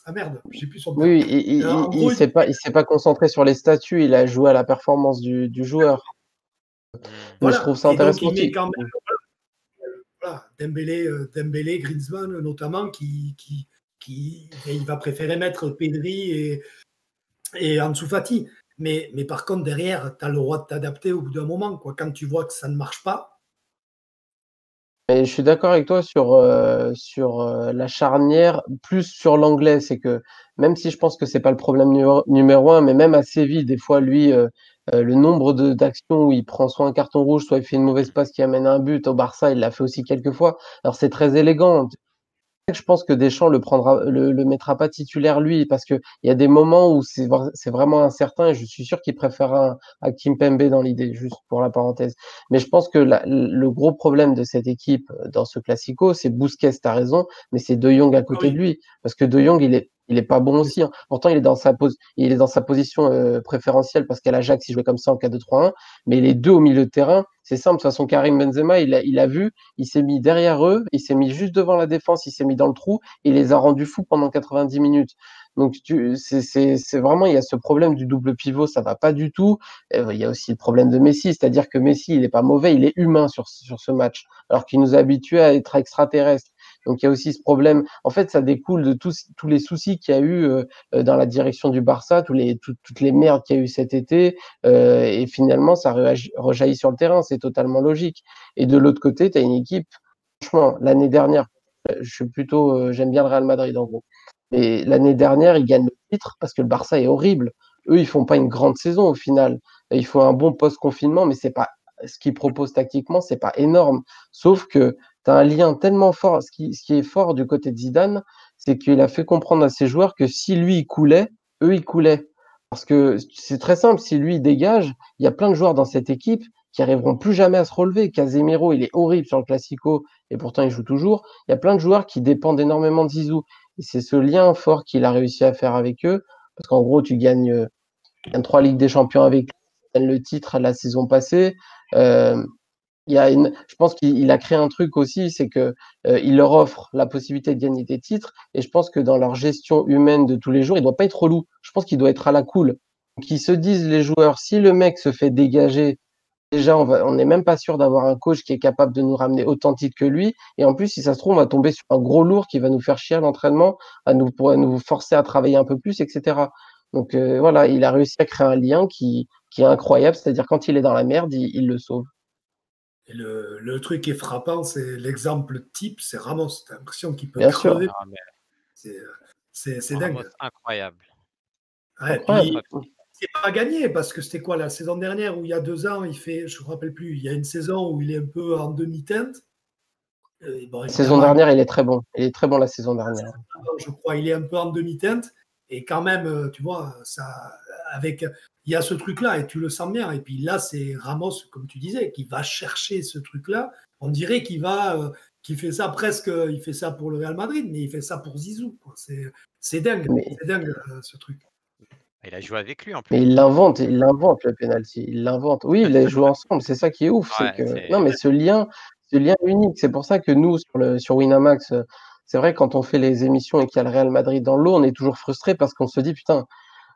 Ah merde, j'ai plus son terme. Oui, il s'est pas concentré sur les statuts. Il a joué à la performance du joueur. Voilà. Je trouve ça intéressant. Donc, il met quand même, voilà, Dembélé, Griezmann notamment, qui il va préférer mettre Pedri et Ansu Fati. Mais par contre, derrière, tu as le droit de t'adapter au bout d'un moment, quoi. Quand tu vois que ça ne marche pas. Mais je suis d'accord avec toi sur la charnière, plus sur l'anglais. C'est que même si je pense que c'est pas le problème numéro 1, mais même à Séville, des fois, lui, le nombre d'actions où il prend soit un carton rouge, soit il fait une mauvaise passe qui amène un but. Au Barça, il l'a fait aussi quelques fois. Alors c'est très élégant. je pense que Deschamps le mettra pas titulaire lui, parce que il y a des moments où c'est vraiment incertain et je suis sûr qu'il préfère à Kimpembe dans l'idée, juste pour la parenthèse. Mais je pense que le gros problème de cette équipe dans ce Classico, c'est Busquets, t'as raison, mais c'est De Jong à côté de lui, parce que De Jong, il est pas bon aussi. Hein. Pourtant, il est dans sa position préférentielle parce qu'à l'Ajax, il jouait comme ça en 4-2-3-1, mais les deux au milieu de terrain, c'est simple. De toute façon, Karim Benzema, il a vu, il s'est mis derrière eux, il s'est mis juste devant la défense, il s'est mis dans le trou, et il les a rendus fous pendant 90 minutes. Donc, c'est vraiment, il y a ce problème du double pivot, ça va pas du tout. Il y a aussi le problème de Messi, c'est-à-dire que Messi, il est pas mauvais, il est humain sur ce match, alors qu'il nous a habitués à être extraterrestres. Donc, il y a aussi ce problème. En fait, ça découle de tous les soucis qu'il y a eu dans la direction du Barça, toutes les merdes qu'il y a eu cet été, et finalement, ça rejaillit sur le terrain, c'est totalement logique. Et de l'autre côté, tu as une équipe, franchement, l'année dernière, j'aime bien le Real Madrid en gros. Et l'année dernière, ils gagnent le titre parce que le Barça est horrible. Eux, ils font pas une grande saison au final. Il faut un bon post-confinement, mais c'est pas ce qu'ils proposent tactiquement, c'est pas énorme. Sauf que tu as un lien tellement fort. Ce qui est fort du côté de Zidane, c'est qu'il a fait comprendre à ses joueurs que si lui il coulait, eux ils coulaient. Parce que c'est très simple, si lui il dégage, il y a plein de joueurs dans cette équipe qui arriveront plus jamais à se relever. Casemiro, il est horrible sur le Classico et pourtant il joue toujours. Il y a plein de joueurs qui dépendent énormément de Zizou. Et c'est ce lien fort qu'il a réussi à faire avec eux. Parce qu'en gros, tu gagnes 3 Ligues des Champions avec lui, tu gagnes le titre la saison passée. Je pense qu'il a créé un truc aussi, c'est que il leur offre la possibilité de gagner des titres. Et je pense que dans leur gestion humaine de tous les jours, il doit pas être relou. Je pense qu'il doit être à la cool. Donc ils se disent les joueurs, si le mec se fait dégager, déjà on n'est même pas sûr d'avoir un coach qui est capable de nous ramener autant de titres que lui. Et en plus, si ça se trouve, on va tomber sur un gros lourd qui va nous faire chier à l'entraînement, pour nous forcer à travailler un peu plus, etc. Donc voilà, il a réussi à créer un lien qui est incroyable. C'est-à-dire quand il est dans la merde, il le sauve. Et le truc qui est frappant, c'est l'exemple type, c'est Ramos. T'as l'impression qu'il peut Bien crever. sûr. C'est dingue. Incroyable. Ouais, puis, c'est pas gagné parce que c'était quoi la saison dernière où il y a 2 ans, il fait, je me rappelle plus, il y a une saison où il est un peu en demi-teinte. La saison dernière, il est très bon. Il est très bon la saison dernière. Je crois il est un peu en demi-teinte et quand même, tu vois, il y a ce truc-là et tu le sens bien. Et puis là, c'est Ramos, comme tu disais, qui va chercher ce truc-là. On dirait qu'il fait ça presque, il fait ça pour le Real Madrid, mais il fait ça pour Zizou. C'est dingue, c'est dingue ce truc. Il a joué avec lui en plus. Mais il l'invente le penalty. Il l'invente. Oui, il a joué ensemble. C'est ça qui est ouf. Non, mais ce lien unique. C'est pour ça que nous, sur Winamax, c'est vrai, quand on fait les émissions et qu'il y a le Real Madrid dans l'eau, on est toujours frustré parce qu'on se dit, putain,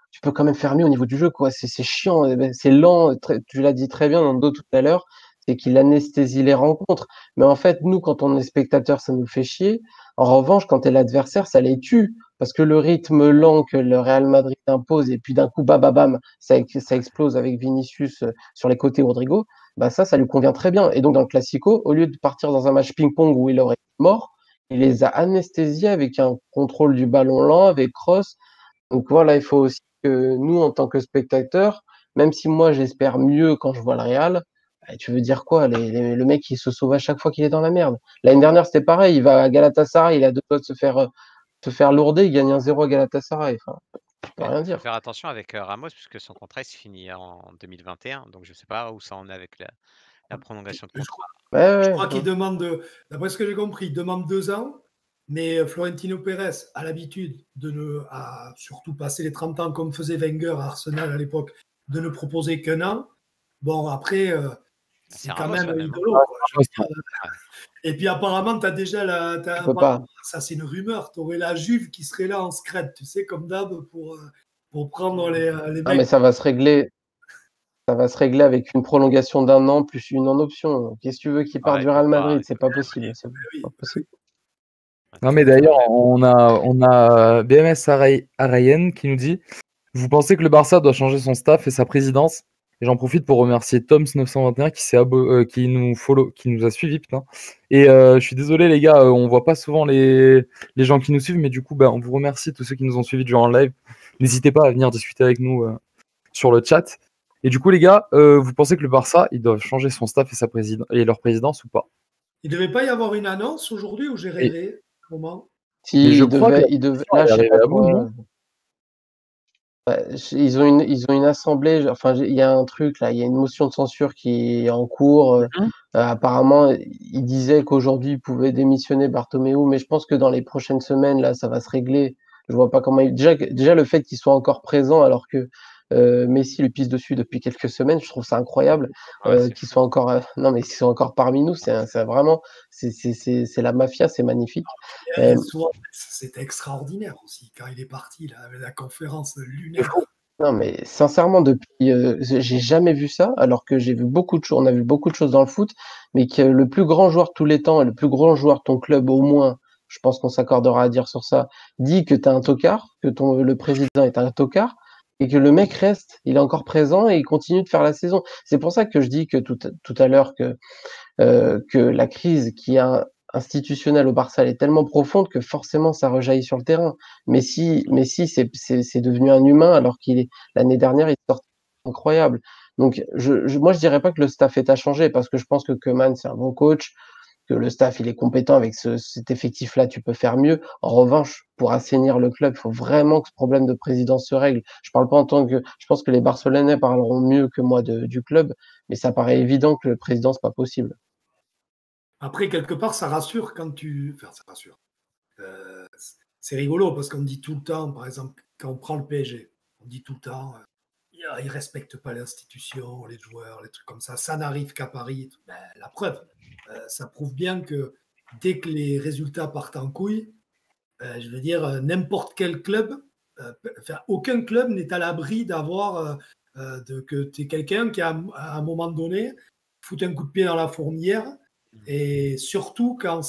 tu peux quand même faire mieux au niveau du jeu, quoi. C'est chiant, c'est lent. Tu l'as dit très bien dans le dos tout à l'heure, c'est qu'il anesthésie les rencontres. Mais en fait, nous, quand on est spectateur, ça nous fait chier. En revanche, quand t'es l'adversaire, ça les tue. Parce que le rythme lent que le Real Madrid impose, et puis d'un coup, bam, ça explose avec Vinicius sur les côtés, Rodrigo, bah ça lui convient très bien. Et donc, dans le Classico, au lieu de partir dans un match ping-pong où il aurait été mort, il les a anesthésiés avec un contrôle du ballon lent, avec cross. Donc voilà, il faut aussi que nous, en tant que spectateurs, même si moi j'espère mieux quand je vois le Real, tu veux dire quoi? Le mec, il se sauve à chaque fois qu'il est dans la merde. L'année dernière, c'était pareil, il va à Galatasaray, il a 2 doigts de se faire lourder, il gagne 1-0 à Galatasaray. Enfin, je peux rien dire. Il faut faire attention avec Ramos puisque son contrat se finit en 2021, donc je ne sais pas où ça en est avec la prolongation de contrat. Je crois qu'il demande, d'après ce que j'ai compris, il demande 2 ans, mais Florentino Pérez a l'habitude à surtout passer les 30 ans comme faisait Wenger à Arsenal à l'époque, de ne proposer qu'1 an. Bon, après, c'est quand même rigolo. Et puis apparemment, tu as déjà ça c'est une rumeur, tu aurais la Juve qui serait là en scred, tu sais, comme d'hab, pour prendre les mecs. Ah, mais ça va se régler. Ça va se régler avec une prolongation d'1 an plus une en option. Qu'est-ce que tu veux qu'il parte du Real Madrid? C'est pas possible. C'est pas possible. Non, mais d'ailleurs, on a BMS Arayen qui nous dit: vous pensez que le Barça doit changer son staff et sa présidence? Et j'en profite pour remercier Toms921 qui nous a suivis, putain. Et je suis désolé les gars, on voit pas souvent les gens qui nous suivent, mais du coup, on vous remercie tous ceux qui nous ont suivis durant le live. N'hésitez pas à venir discuter avec nous sur le chat. Et du coup, les gars, vous pensez que le Barça, ils doivent changer son staff et leur présidence ou pas? Il ne devait pas y avoir une annonce aujourd'hui ou j'ai rêvé? Comment? Mais je crois que la là, je sais pas à bout, quoi. non? Ils ont une assemblée, enfin, il y a un truc là, il y a une motion de censure qui est en cours. Apparemment, il disait qu'aujourd'hui, il pouvait démissionner Bartomeu, mais je pense que dans les prochaines semaines, là, ça va se régler. Je vois pas comment déjà le fait qu'il soit encore présent alors que Messi lui pisse dessus depuis quelques semaines, je trouve ça incroyable. Ouais, c'est Qu'ils fou. soient encore, non mais qu'ils soient encore parmi nous, c'est vraiment, c'est la mafia, c'est magnifique. C'était extraordinaire aussi quand il est parti là, avec la conférence C'est lunaire. fou. Non, mais sincèrement, depuis, j'ai jamais vu ça, alors que j'ai vu beaucoup de choses, on a vu beaucoup de choses dans le foot, mais que le plus grand joueur de tous les temps et le plus grand joueur de ton club, au moins, je pense qu'on s'accordera à dire sur ça, dit que tu es un tocard, que le président est un tocard, et que le mec reste, il est encore présent et il continue de faire la saison. C'est pour ça que je dis que tout à l'heure que la crise qui a institutionnelle au Barça elle est tellement profonde que forcément ça rejaillit sur le terrain. Mais si c'est devenu un humain alors qu'il est l'année dernière il sortait incroyable. Donc moi je dirais pas que le staff est à changer parce que je pense que Koeman c'est un bon coach, que le staff il est compétent avec cet effectif-là, tu peux faire mieux. En revanche, pour assainir le club, il faut vraiment que ce problème de présidence se règle. Je parle pas en tant que, je pense que les Barcelonais parleront mieux que moi du club, mais ça paraît évident que le président c'est pas possible. Après, quelque part, ça rassure quand tu. Enfin, ça rassure. Euh, c'est rigolo parce qu'on dit tout le temps, par exemple, quand on prend le PSG, on dit tout le temps, ils ne respectent pas l'institution, les joueurs, les trucs comme ça. Ça n'arrive qu'à Paris. Ben, la preuve, ça prouve bien que dès que les résultats partent en couille, je veux dire, n'importe quel club, enfin, aucun club n'est à l'abri d'avoir que tu es quelqu'un qui, à un moment donné, fout un coup de pied dans la fourmilière. Et surtout bon,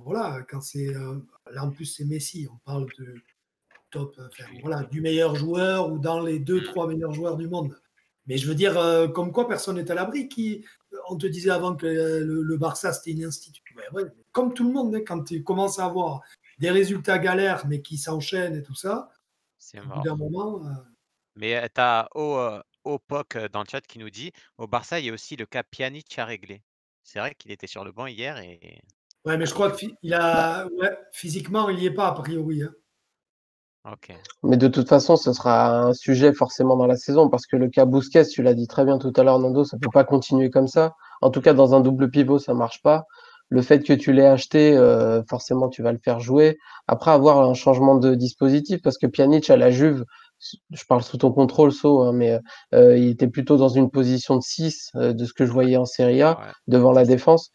voilà, quand c'est, là en plus c'est Messi, on parle de top, enfin, voilà, du meilleur joueur ou dans les 2, 3 meilleurs joueurs du monde. Mais je veux dire, comme quoi personne n'est à l'abri. On te disait avant que le Barça c'était une institution. Ouais, comme tout le monde, hein, quand tu commences à avoir des résultats galères mais qui s'enchaînent et tout ça, C'est au bout mort. d'un moment. Mais tu as Opoc dans le chat qui nous dit: «Au Barça, il y a aussi le cas Pjanic à régler». C'est vrai qu'il était sur le banc hier et Ouais, mais je il crois que ouais, physiquement, il n'y est pas a priori, hein. OK. Mais de toute façon, ce sera un sujet forcément dans la saison parce que le cas Busquets, tu l'as dit très bien tout à l'heure, Nando, ça peut pas continuer comme ça. En tout cas, dans un double pivot, ça marche pas. Le fait que tu l'aies acheté, forcément, tu vas le faire jouer. Après, avoir un changement de dispositif parce que Pjanic à la Juve, je parle sous ton contrôle, So, hein, mais il était plutôt dans une position de 6 de ce que je voyais en Serie A Ouais. devant la défense.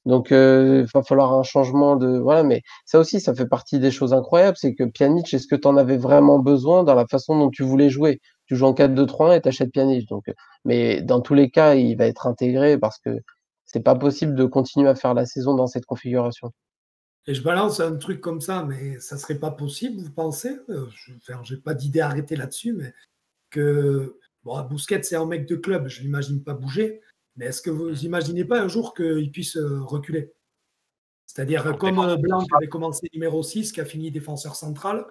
Donc, il va falloir un changement de voilà, mais ça aussi, ça fait partie des choses incroyables, c'est que Pjanic, est-ce que tu en avais vraiment besoin dans la façon dont tu voulais jouer? Tu joues en 4-2-3-1 et tu achètes Pjanic. Donc, mais dans tous les cas, il va être intégré parce que c'est pas possible de continuer à faire la saison dans cette configuration. Et je balance un truc comme ça, mais ça serait pas possible, vous pensez? J'ai pas d'idée arrêtée là-dessus, mais que bon, Busquets, c'est un mec de club, je l'imagine pas bouger, mais est-ce que vous imaginez pas un jour qu'il puisse reculer? C'est-à-dire En comme défense Blanc qui avait commencé numéro 6, qui a fini défenseur central,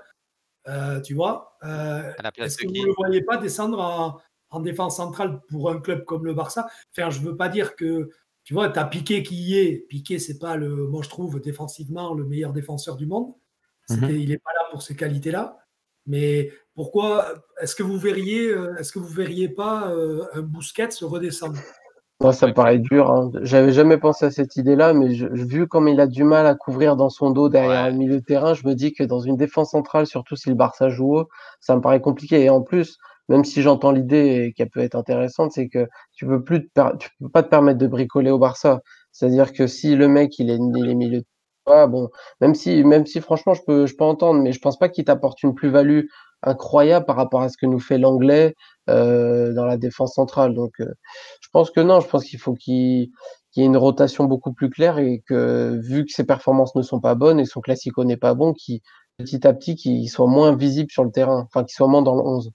tu vois, à la place est-ce de que vous ne qui? le voyez pas descendre en défense centrale pour un club comme le Barça? Enfin, je ne veux pas dire que, tu vois, tu as Piqué qui y est. Piqué, c'est pas moi je trouve défensivement le meilleur défenseur du monde. Mhm. Il n'est pas là pour ces qualités-là. Mais pourquoi est-ce que vous verriez pas un Busquets se redescendre? Moi, ça me Ouais, paraît dur, hein. J'avais jamais pensé à cette idée-là, mais vu comme il a du mal à couvrir dans son dos derrière le ouais, milieu de terrain, je me dis que dans une défense centrale, surtout si le Barça joue haut, ça me paraît compliqué. Et en plus, même si j'entends l'idée et qu'elle peut être intéressante, c'est que tu peux pas te permettre de bricoler au Barça. C'est-à-dire que si le mec il est milieu de terrain, bon, même si franchement je peux entendre, mais je pense pas qu'il t'apporte une plus-value incroyable par rapport à ce que nous fait l'anglais dans la défense centrale. Donc je pense que non, je pense qu'il faut qu'il y ait une rotation beaucoup plus claire et que, vu que ses performances ne sont pas bonnes et son classico n'est pas bon, qu'il petit à petit, qu'il soit moins visible sur le terrain, enfin qu'il soit moins dans le 11.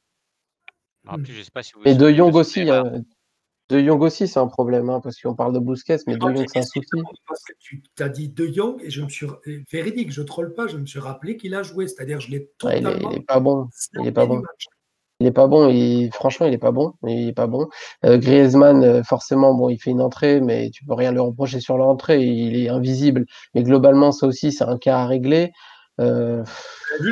en plus, je sais pas si Et De vous Jong vous souvenez, aussi, voilà. hein. De Jong aussi, c'est un problème, hein, parce qu'on parle de Busquets, Je mais De crois que Jong, j'ai c'est un hésité souci. parce que tu as dit De Jong et véridique, je troll pas, je me suis rappelé qu'il a joué, c'est-à-dire je l'ai Ouais, il totalement est pas bon. Il est pas zappé du bon. match. Il est pas bon, franchement, il est pas bon. Il est pas bon. Griezmann, forcément, bon, il fait une entrée, mais tu peux rien lui reprocher sur l'entrée. Il est invisible. Mais globalement, ça aussi, c'est un cas à régler. Vous avez vu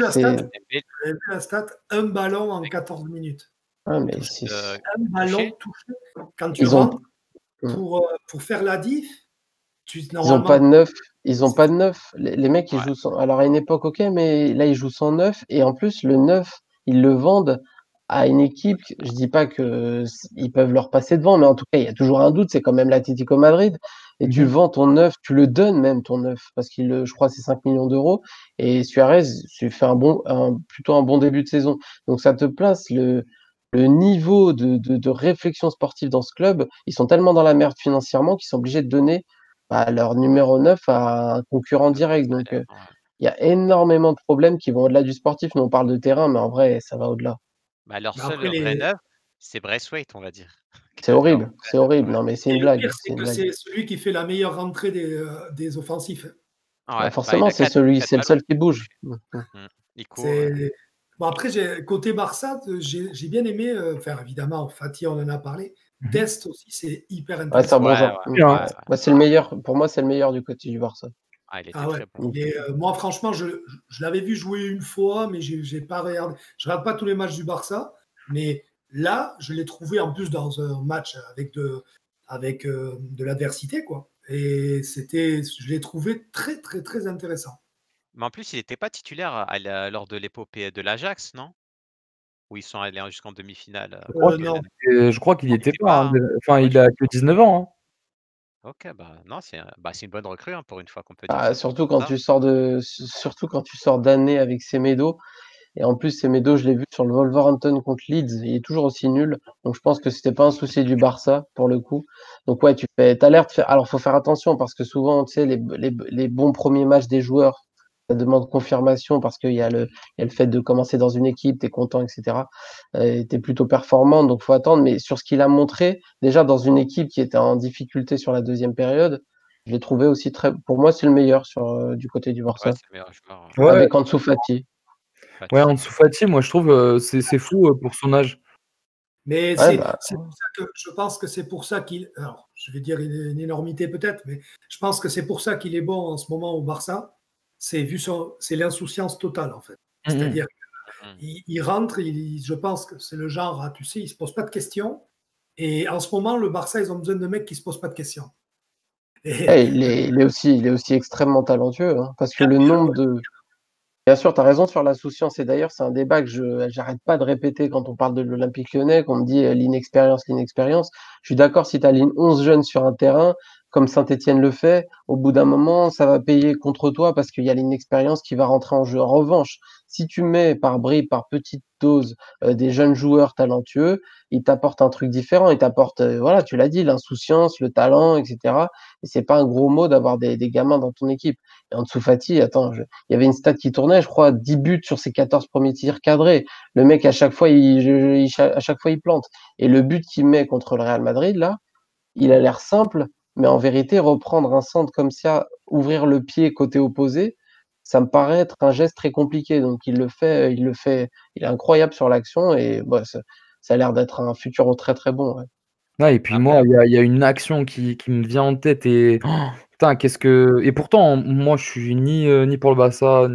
la stat? Un ballon en 14 minutes. Ah, mais un ballon touché. Quand tu rentres pour faire la diff, ils n'ont pas de neuf. Ils ont pas de neuf. Les mecs, ils jouent sans... Alors, à une époque, ok, mais là, ils jouent sans neuf. Et en plus, le neuf, ils le vendent à une équipe. Je dis pas que ils peuvent leur passer devant, mais en tout cas, il y a toujours un doute. C'est quand même l'Atlético Madrid. Et tu vends ton neuf, tu le donnes même ton neuf, parce je crois, c'est 5 millions d'euros. Et Suarez, tu fais plutôt un bon début de saison. Donc, ça te place le niveau de réflexion sportive dans ce club. Ils sont tellement dans la merde financièrement qu'ils sont obligés de donner leur numéro 9 à un concurrent direct. Donc, il y a énormément de problèmes qui vont au-delà du sportif. Nous, on parle de terrain, mais en vrai, ça va au-delà. Leur seul vrai neuf, c'est Braithwaite, on va dire. C'est horrible, c'est horrible. Non, mais c'est une blague. Le pire, c'est que c'est celui qui fait la meilleure rentrée des offensifs. Forcément, c'est le seul qui bouge. Il court. Bon, après, côté Barça, j'ai bien aimé, évidemment, Fati, on en a parlé. Dest aussi, c'est hyper intéressant. C'est le meilleur. Pour moi, c'est le meilleur du côté du Barça. Il était très bon. Moi, franchement, je l'avais vu jouer une fois, mais j'ai pas regardé. Je regarde pas tous les matchs du Barça, mais là, je l'ai trouvé en plus dans un match avec de l'adversité, quoi. Et je l'ai trouvé très, très, très intéressant. Mais en plus, il n'était pas titulaire lors de l'épopée de l'Ajax, non? Où ils sont allés jusqu'en demi-finale. Je crois qu'il n'y était pas. Enfin, il a que 19 ans. Hein. Ok, non, c'est une bonne recrue pour une fois qu'on peut dire ça. Surtout quand tu sors d'année avec Semedo. Et en plus, Semedo, je l'ai vu sur le Wolverhampton contre Leeds, il est toujours aussi nul. Donc je pense que c'était pas un souci du Barça pour le coup. Donc ouais, t'as l'air de faire. Alors faut faire attention parce que souvent, tu sais, les bons premiers matchs des joueurs, ça demande confirmation parce qu'il y a le fait de commencer dans une équipe, t'es content, etc. T'es plutôt performant, donc faut attendre. Mais sur ce qu'il a montré, déjà dans une équipe qui était en difficulté sur la deuxième période, je l'ai trouvé aussi très. Pour moi, c'est le meilleur du côté du Barça. Ouais, c'est le meilleur joueur. Avec Ansu Fati. Ouais, Ansu Fati, moi je trouve c'est fou pour son âge. Mais c'est pour ça que je pense que c'est pour ça qu'il. Alors, je vais dire une énormité peut-être, mais je pense que c'est pour ça qu'il est bon en ce moment au Barça. C'est l'insouciance totale en fait. C'est-à-dire qu'il rentre, je pense que c'est le genre, tu sais, il se pose pas de questions. Et en ce moment, le Barça, ils ont besoin de mecs qui se posent pas de questions. Il est aussi extrêmement talentueux, hein, parce que le nombre de. Bien sûr, tu as raison sur l'insouciance. Et d'ailleurs, c'est un débat que j'arrête pas de répéter quand on parle de l'Olympique Lyonnais, qu'on me dit l'inexpérience. Je suis d'accord, si tu alignes 11 jeunes sur un terrain, comme Saint-Etienne le fait, au bout d'un moment, ça va payer contre toi parce qu'il y a l'inexpérience qui va rentrer en jeu. En revanche, si tu mets par bribes, par petite dose, des jeunes joueurs talentueux, ils t'apportent un truc différent. Ils t'apportent, voilà, tu l'as dit, l'insouciance, le talent, etc. Et c'est pas un gros mot d'avoir des gamins dans ton équipe. Et Ansu Fati, attends, il y avait une stat qui tournait, je crois, 10 buts sur ses 14 premiers tirs cadrés. Le mec, à chaque fois, il plante. Et le but qu'il met contre le Real Madrid, là, il a l'air simple, mais en vérité, reprendre un centre comme ça, ouvrir le pied côté opposé, ça me paraît être un geste très compliqué. Donc, il le fait, il est incroyable sur l'action et ça a l'air d'être un futur très, très bon. Ouais, et puis moi, il y a une action qui me vient en tête et putain, et pourtant, moi, je suis ni pour le Barça,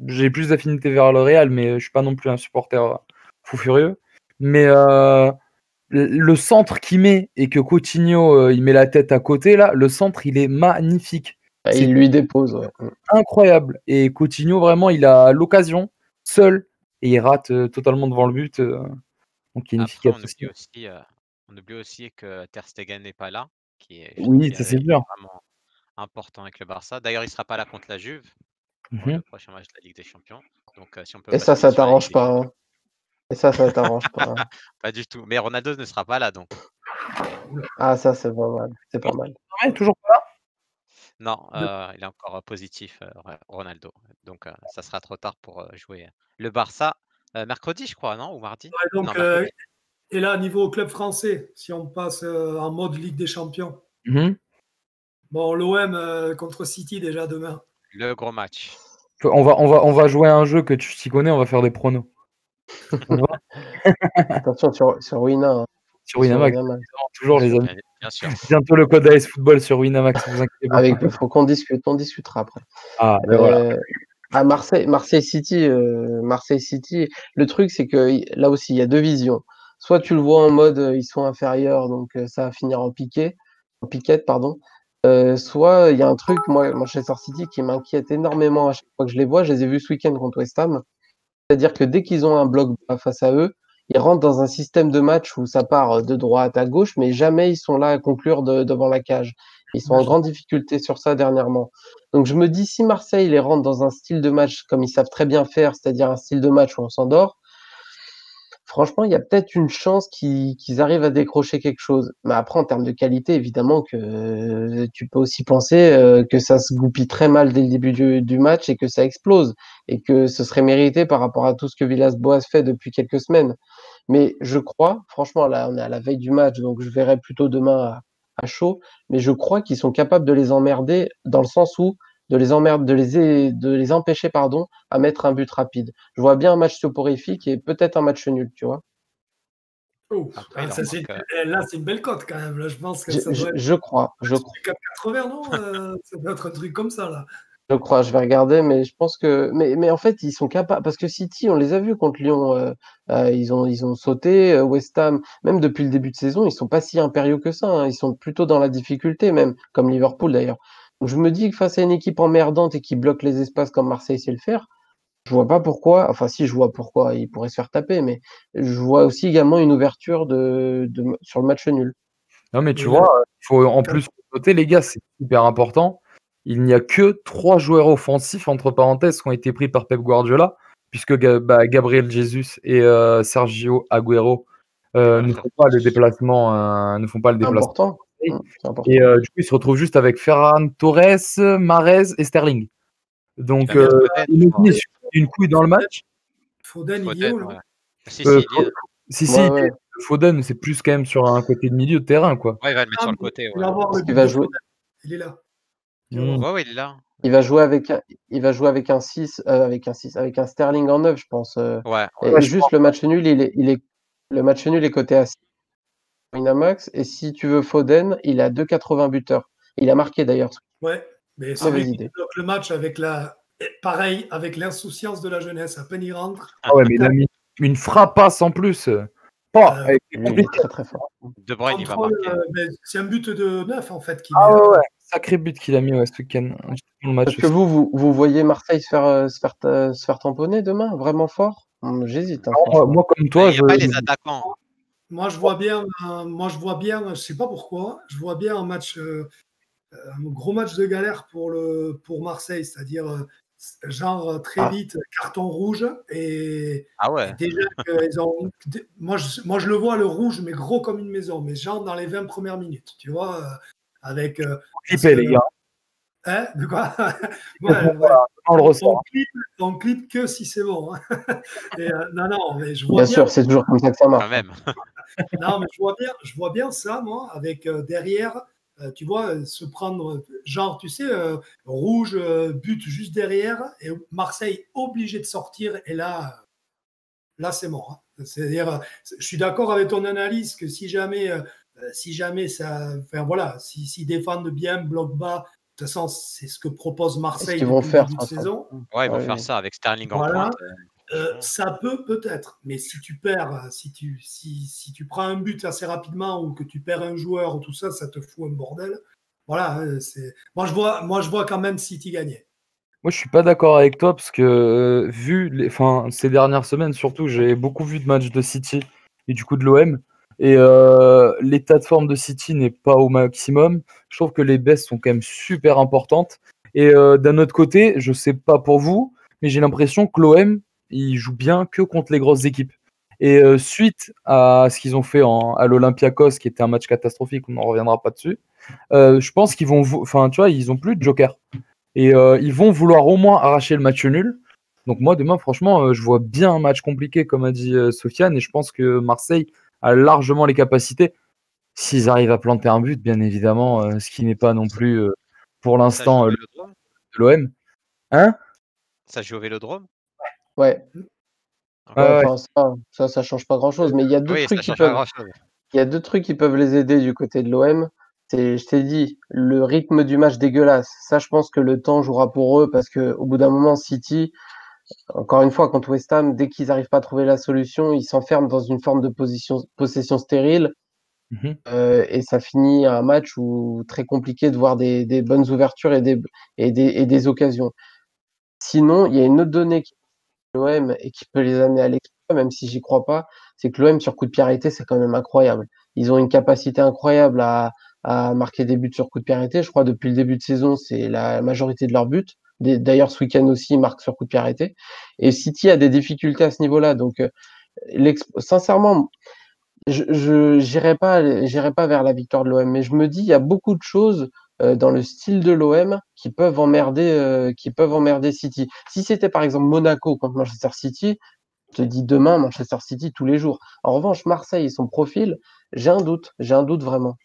j'ai plus d'affinité vers le Real, mais je suis pas non plus un supporter fou furieux. Mais le centre qu'il met et que Coutinho il met la tête à côté là, le centre il est magnifique. Il lui dépose, ouais. Incroyable. Et Coutinho vraiment, il a l'occasion seul et il rate totalement devant le but. Donc il y a une efficacité. On oublie aussi que Ter Stegen n'est pas là, qui est c'est sûr. vraiment important avec le Barça. D'ailleurs, il ne sera pas là contre la Juve pour le prochain match de la Ligue des Champions. Donc, si on peut et ça t'arrange pas. Hein. Et ça t'arrange pas. Hein. Pas du tout. Mais Ronaldo ne sera pas là, donc. Ah, ça, c'est pas mal. C'est pas mal. Toujours pas là? Non, il est encore positif, Ronaldo. Donc, ça sera trop tard pour jouer le Barça mercredi, je crois, non? Ou mardi? Ouais, donc, et là, niveau club français, si on passe en mode Ligue des Champions. Bon, l'OM contre City déjà demain. Le gros match. On va jouer à un jeu que tu t'y connais, on va faire des pronos. Attention sur Wina. Hein. Sur Winamax, toujours les amis. Bien sûr. Bientôt le code AS Football sur Winamax, vous inquiétez pas. Avec, faut qu'on discute, on discutera après. Ah, ben voilà. À Marseille City, le truc c'est que là aussi il y a deux visions. Soit tu le vois en mode ils sont inférieurs, donc ça va finir en piquette, pardon. Soit il y a un truc, moi, Manchester City, qui m'inquiète énormément à chaque fois que je les vois. Je les ai vus ce week-end contre West Ham. C'est-à-dire que dès qu'ils ont un bloc bas face à eux, ils rentrent dans un système de match où ça part de droite à gauche, mais jamais ils sont là à conclure devant la cage. Ils sont en grande difficulté sur ça dernièrement. Donc je me dis, si Marseille les rentre dans un style de match comme ils savent très bien faire, c'est-à-dire un style de match où on s'endort, franchement, il y a peut-être une chance qu'ils arrivent à décrocher quelque chose. Mais après, en termes de qualité, évidemment que tu peux aussi penser que ça se goupille très mal dès le début du match et que ça explose. Et que ce serait mérité par rapport à tout ce que Villas-Boas fait depuis quelques semaines. Mais je crois, franchement, là, on est à la veille du match, donc je verrai plutôt demain à chaud. Mais je crois qu'ils sont capables de les emmerder dans le sens où de les empêcher, pardon, à mettre un but rapide. Je vois bien un match soporifique et peut-être un match nul, tu vois. Après, là, c'est une belle cote quand même. Là, je pense que ça doit être. Je crois. 4,80, non ça doit être un truc comme ça, là. Je crois, je vais regarder, mais je pense que. Mais en fait, ils sont capables. Parce que City, on les a vus contre Lyon. Ils ont sauté. West Ham, même depuis le début de saison, ils sont pas si impériaux que ça. Hein. Ils sont plutôt dans la difficulté, même, comme Liverpool d'ailleurs. Donc je me dis que face à une équipe emmerdante et qui bloque les espaces comme Marseille sait le faire, je vois pas pourquoi. Enfin, si, je vois pourquoi ils pourraient se faire taper, mais je vois aussi également une ouverture sur le match nul. Non, mais tu vois, il faut en plus noter, les gars, c'est super important. Il n'y a que 3 joueurs offensifs, entre parenthèses, qui ont été pris par Pep Guardiola, puisque Gabriel Jesus et Sergio Agüero ne font pas le déplacement. Important. Et du coup, ils se retrouvent juste avec Ferran Torres, Mahrez et Sterling. Donc, il nous dit une couille dans le match. Foden, il est où, là? Si, Foden, c'est plus quand même sur un côté de milieu de terrain, quoi. Ouais, il va le mettre sur le côté. Ouais. Il va jouer. Il est là. Ouais, il est là. Il va jouer avec un 6, avec un Sterling en 9, je pense. Ouais. Et juste le match nul, le match nul est coté à 6 Winamax. Et si tu veux Foden, il a 2,80 buteurs. Il a marqué d'ailleurs. Ouais, mais c'est lui qui bloque le match avec pareil, avec l'insouciance de la jeunesse. À peine il rentre. Ah ouais, mais il a mis une frappasse en plus. Il est très très fort. De Bruyne, il va marquer. C'est un but de 9 en fait. Ouais, sacré but qu'il a mis ce week-end. Parce que vous voyez Marseille se faire tamponner demain, vraiment fort. J'hésite. Hein, moi, comme toi, il n'y a pas les attaquants. Moi, je vois bien, je sais pas pourquoi, je vois bien un gros match de galère pour Marseille, c'est-à-dire genre très vite carton rouge et déjà qu'ils ont, moi je le vois le rouge mais gros comme une maison, mais genre dans les 20 premières minutes, tu vois, avec les gars. Hein, de quoi? On clip que si c'est bon. Hein. Et, non, mais je vois bien sûr, c'est toujours comme ça que ça marche. Quand même. Non, mais je vois bien ça, moi, avec derrière, tu vois, se prendre, genre, tu sais, rouge, but juste derrière, et Marseille obligé de sortir, et là c'est mort. Hein. C'est-à-dire, je suis d'accord avec ton analyse que si jamais ça, enfin voilà, s'ils défendent bien, bloc bas, de toute façon, c'est ce que propose Marseille depuis le début de saison. Ouais, ils vont faire ça avec Sterling en pointe. Ça peut-être, mais si tu perds, si tu prends un but assez rapidement ou que tu perds un joueur ou tout ça, ça te fout un bordel. Voilà, moi je vois quand même City gagner. Moi, je suis pas d'accord avec toi parce que ces dernières semaines, surtout, j'ai beaucoup vu de matchs de City et du coup de l'OM. Et l'état de forme de City n'est pas au maximum. Je trouve que les baisses sont quand même super importantes. Et d'un autre côté, je sais pas pour vous, mais j'ai l'impression que l'OM, il joue bien que contre les grosses équipes. Et suite à ce qu'ils ont fait à l'Olympiakos, qui était un match catastrophique, on n'en reviendra pas dessus, je pense qu'ils vont, tu vois, ils ont plus de joker. Et ils vont vouloir au moins arracher le match nul. Donc moi, demain, franchement, je vois bien un match compliqué, comme a dit Sofiane, et je pense que Marseille a largement les capacités, s'ils arrivent à planter un but, bien évidemment, ce qui n'est pas non plus, pour l'instant, de l'OM. Hein ? Ça joue au Vélodrome ? Ouais. Ça change pas grand-chose. Mais il y a deux trucs il y a deux trucs qui peuvent les aider du côté de l'OM. Je t'ai dit, le rythme du match dégueulasse. Ça, je pense que le temps jouera pour eux parce que au bout d'un moment, City, encore une fois, contre West Ham, dès qu'ils n'arrivent pas à trouver la solution, ils s'enferment dans une forme de possession stérile. Et ça finit un match où très compliqué de voir des bonnes ouvertures et des occasions. Sinon, il y a une autre donnée qui est l'OM et qui peut les amener à l'exploit, même si j'y crois pas, c'est que l'OM sur coup de pied arrêté, c'est quand même incroyable. Ils ont une capacité incroyable à marquer des buts sur coup de pied arrêté. Je crois depuis le début de saison, c'est la majorité de leurs buts. D'ailleurs, ce week-end aussi, ils marquent sur coup de pied arrêté. Et City a des difficultés à ce niveau-là. Donc, sincèrement, je n'irai pas vers la victoire de l'OM, mais je me dis, il y a beaucoup de choses dans le style de l'OM qui peuvent emmerder City. Si c'était par exemple Monaco contre Manchester City, je te dis demain Manchester City tous les jours. En revanche, Marseille et son profil, j'ai un doute vraiment.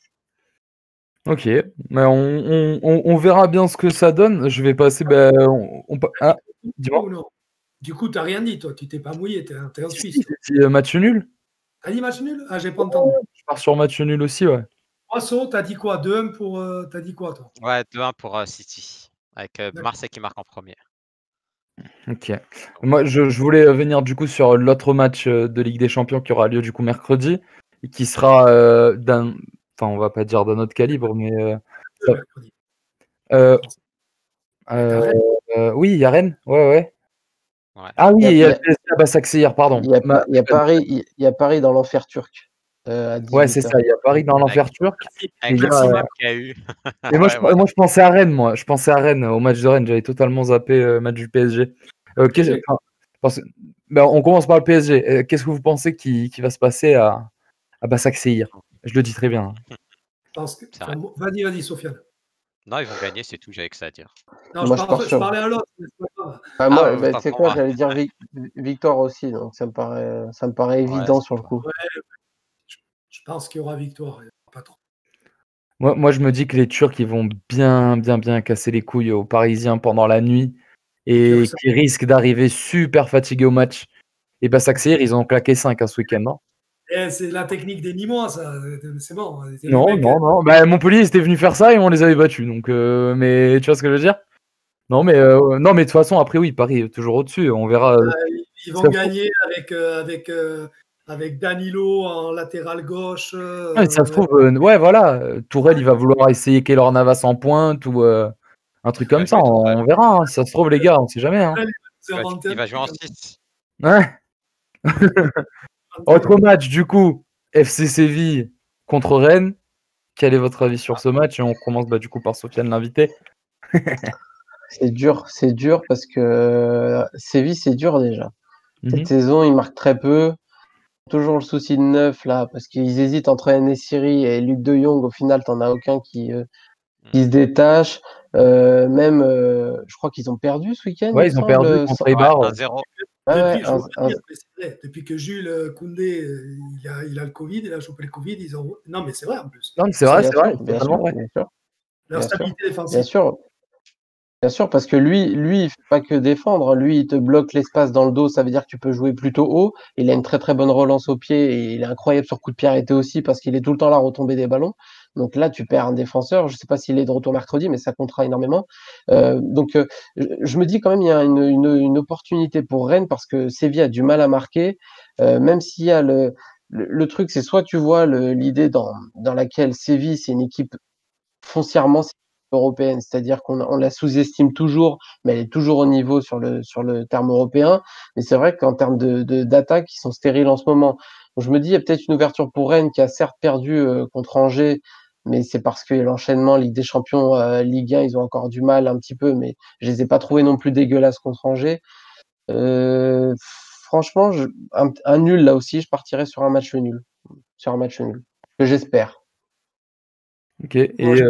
Ok, mais on verra bien ce que ça donne. Je vais passer. Dis-moi. Du coup, tu n'as rien dit, toi. Tu t'es pas mouillé. Tu es en Suisse. J'ai dit match nul. T'as dit match nul? Ah, j'ai pas entendu. Je pars sur match nul aussi, ouais. Poisson, t'as dit quoi? 2-1 pour. T'as dit quoi, toi? Ouais, 2-1 pour City. Avec Marseille qui marque en premier. Ok. Moi, je voulais venir du coup sur l'autre match de Ligue des Champions qui aura lieu du coup mercredi, et qui sera d'un. Enfin, on va pas dire d'un autre calibre, mais. Oui, il y a Rennes. Ouais. Ah oui, il y a le PSG à Basaksehir, pardon. Il y a Paris dans l'enfer turc. Ouais, c'est ça, il y a Paris dans l'enfer turc. Avec le qu'il y a eu. Mais moi, je pensais à Rennes, moi. Je pensais à Rennes, au match de Rennes. J'avais totalement zappé le match du PSG. On commence par le PSG. Qu'est-ce que vous pensez qui va se passer à Basaksehir? Je le dis très bien. Vas-y, Sofiane. Non, ils vont gagner, c'est tout, j'avais que ça à dire. Non, je parlais à l'autre. Tu sais quoi, j'allais dire victoire aussi, donc ça me paraît évident sur le coup. Ouais, je pense qu'il y aura victoire, pas trop. Moi, je me dis que les Turcs, ils vont bien casser les couilles aux Parisiens pendant la nuit et qui risquent d'arriver super fatigués au match. Et Basaksehir, ils ont claqué 5 ce week-end, non? C'est la technique des Nîmois, ça. C'est bon. Non. Montpellier, ils étaient venus faire ça et on les avait battus. Donc, mais tu vois ce que je veux dire? Non, mais de toute façon, après, oui, Paris est toujours au-dessus. On verra. Ils vont gagner avec Danilo en latéral gauche. Ça se trouve, voilà. Tourelle, il va vouloir essayer Keylor Navas en pointe ou un truc comme ça. On verra. Hein. Ça se trouve, les gars, on sait jamais. Hein. Il va jouer en 6. Ouais. Autre match, du coup, FC Séville contre Rennes. Quel est votre avis sur ce match? Et on commence du coup par Sofiane, l'invité. C'est dur parce que Séville, c'est dur déjà. Cette saison, ils marquent très peu. Toujours le souci de neuf là, parce qu'ils hésitent entre En-Nesyri et Luc de Jong. Au final, t'en as aucun qui se détache. Je crois qu'ils ont perdu ce week-end. Ouais, ils ont perdu contre Eibar. 1-0. Depuis que Jules Koundé il a le Covid, il a chopé le Covid, ils ont. Non, mais c'est vrai en plus. Non, mais c'est vrai. Bien sûr. Leur stabilité défensive. Bien sûr, parce que lui, il fait pas que défendre. Lui, il te bloque l'espace dans le dos. Ça veut dire que tu peux jouer plutôt haut. Il a une très très bonne relance au pied et il est incroyable sur coup de pied arrêté aussi parce qu'il est tout le temps là à retomber des ballons. Donc là, tu perds un défenseur. Je sais pas s'il est de retour mercredi, mais ça comptera énormément. Je me dis quand même, il y a une opportunité pour Rennes parce que Séville a du mal à marquer. Même s'il y a le truc, c'est soit tu vois l'idée dans laquelle Séville, c'est une équipe foncièrement européenne, c'est-à-dire qu'on la sous-estime toujours, mais elle est toujours au niveau sur le terme européen. Mais c'est vrai qu'en termes d'attaque, ils sont stériles en ce moment. Donc je me dis, il y a peut-être une ouverture pour Rennes qui a certes perdu contre Angers, mais c'est parce que l'enchaînement Ligue des Champions, Ligue 1, ils ont encore du mal un petit peu, mais je les ai pas trouvés non plus dégueulasses contre Angers. Franchement, un nul là aussi, je partirais sur un match nul. Que j'espère. Ok. Et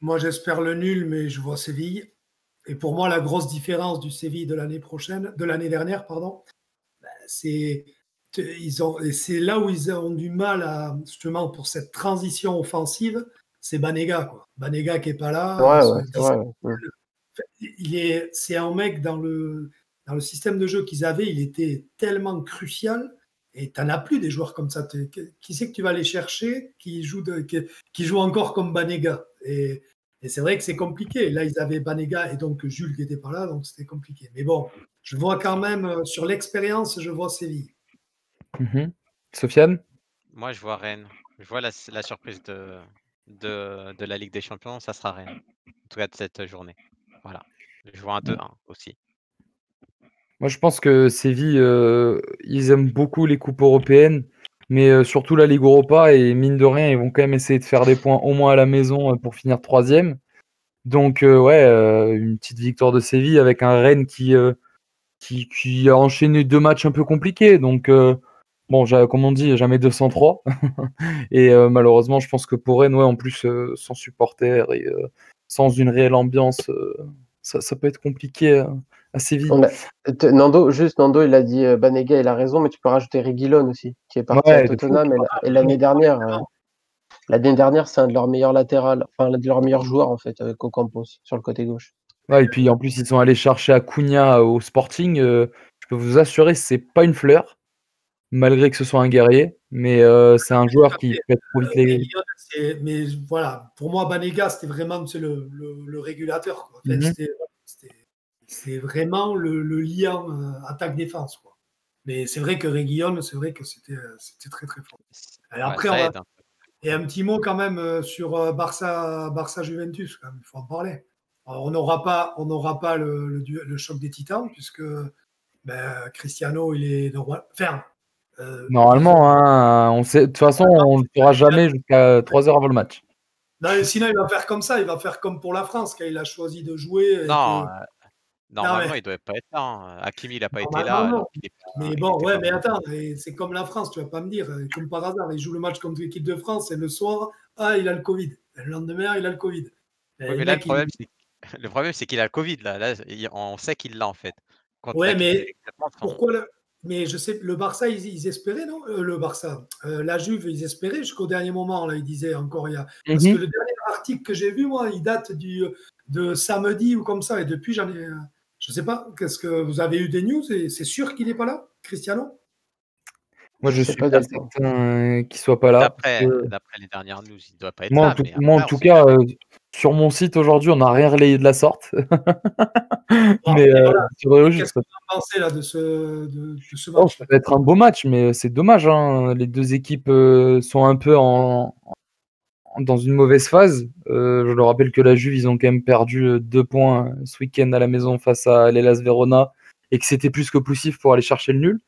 moi, j'espère le nul, mais je vois Séville. Et pour moi, la grosse différence du Séville de l'année dernière, c'est là où ils ont du mal justement pour cette transition offensive, c'est Banega, quoi. Banega qui est pas là. Ouais. C'est un mec dans le système de jeu qu'ils avaient, il était tellement crucial. Et tu n'en as plus des joueurs comme ça. Qui c'est que tu vas aller chercher qui joue encore comme Banega? Et c'est vrai que c'est compliqué. Là, ils avaient Banega et donc Jules qui n'était pas là, donc c'était compliqué. Mais bon, je vois quand même, sur l'expérience, je vois Séville. Sofiane? Moi, je vois Rennes. Je vois la surprise de la Ligue des Champions, ça sera Rennes. En tout cas, de cette journée. Voilà. Je vois un 2-1 aussi. Moi, je pense que Séville, ils aiment beaucoup les coupes européennes, mais surtout la Ligue Europa. Et mine de rien, ils vont quand même essayer de faire des points au moins à la maison pour finir 3e. Donc, ouais, une petite victoire de Séville avec un Rennes qui a enchaîné 2 matchs un peu compliqués. Donc, bon, comme on dit, jamais 203. Et malheureusement, je pense que pour Rennes, ouais, en plus, sans supporters et sans une réelle ambiance, ça peut être compliqué à Séville. Nando, il a dit Banega, il a raison, mais tu peux rajouter Reguilón aussi, qui est parti à Tottenham. Et l'année dernière, c'est un de leurs meilleurs latérales, enfin, l'un de leurs meilleurs joueurs, en fait, avec Ocampos, sur le côté gauche. Ouais, et puis en plus, ils sont allés chercher Acuna au Sporting. Je peux vous assurer, c'est pas une fleur, malgré que ce soit un guerrier, mais c'est un joueur qui fait trop vite les. Mais voilà, pour moi, Banega, c'était vraiment le régulateur. Quoi. C'est vraiment le lien attaque-défense. Quoi. Mais c'est vrai que Reguilón, c'est vrai que c'était très très fort. Et après, et un petit mot quand même sur Barça-Juventus, quand même, il faut en parler. Alors, on n'aura pas le choc des titans, puisque Cristiano, il est normal. Enfin, normalement, hein, on sait, de toute façon, on ne le fera jamais jusqu'à 3 heures avant le match. Non, sinon, il va faire comme ça, il va faire comme pour la France, quand il a choisi de jouer. Normalement, il ne devait pas être là. Hein. Hakimi, il n'a pas été là. Non. Mais bon, ouais, mais attends, c'est comme la France, tu ne vas pas me dire. Comme par hasard, il joue le match contre l'équipe de France et le soir, il a le Covid. Et le lendemain, il a le Covid. Oui, mais là, le problème, c'est qu'il a le Covid. Là, on sait qu'il l'a, en fait. Ouais, mais pourquoi Mais je sais, le Barça, ils espéraient, non le Barça. La Juve, ils espéraient jusqu'au dernier moment, là, ils disaient encore il y a. Parce que le dernier article que j'ai vu, moi, il date de samedi ou comme ça. Et depuis, j'en ai. Je ne sais pas, qu'est-ce que vous avez eu des news et c'est sûr qu'il n'est pas là, Cristiano? Moi, je suis pas certain qu'il ne soit pas là. D'après les dernières news, il ne doit pas être là. Moi, en tout cas, sur mon site aujourd'hui, on n'a rien relayé de la sorte. Mais qu'est-ce que vous en pensez là, de ce match? Ça va être un beau match, mais c'est dommage. Hein. Les deux équipes sont un peu dans une mauvaise phase. Je le rappelle que la Juve, ils ont quand même perdu 2 points ce week-end à la maison face à l'Hellas Verona et que c'était plus que poussif pour aller chercher le nul.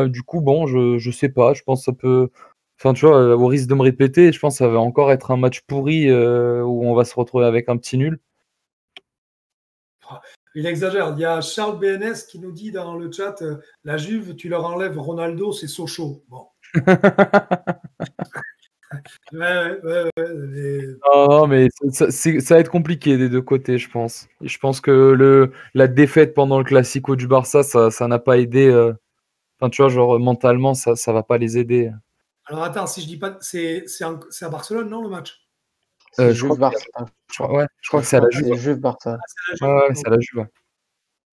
Du coup, bon, je sais pas. Je pense que ça peut. Enfin, tu vois, au risque de me répéter, je pense que ça va encore être un match pourri où on va se retrouver avec un petit nul. Il exagère. Il y a Charles BNS qui nous dit dans le chat la Juve, tu leur enlèves Ronaldo, c'est Sochaux. Bon. Non, mais ça va être compliqué des deux côtés, je pense. Et je pense que la défaite pendant le Classico du Barça, ça n'a pas aidé. Enfin, tu vois, genre mentalement, ça va pas les aider. Alors attends, si je dis pas, c'est à Barcelone, non, le match? Je crois que c'est à la Juve. C'est Juve Barça. Ouais, c'est à la Juve.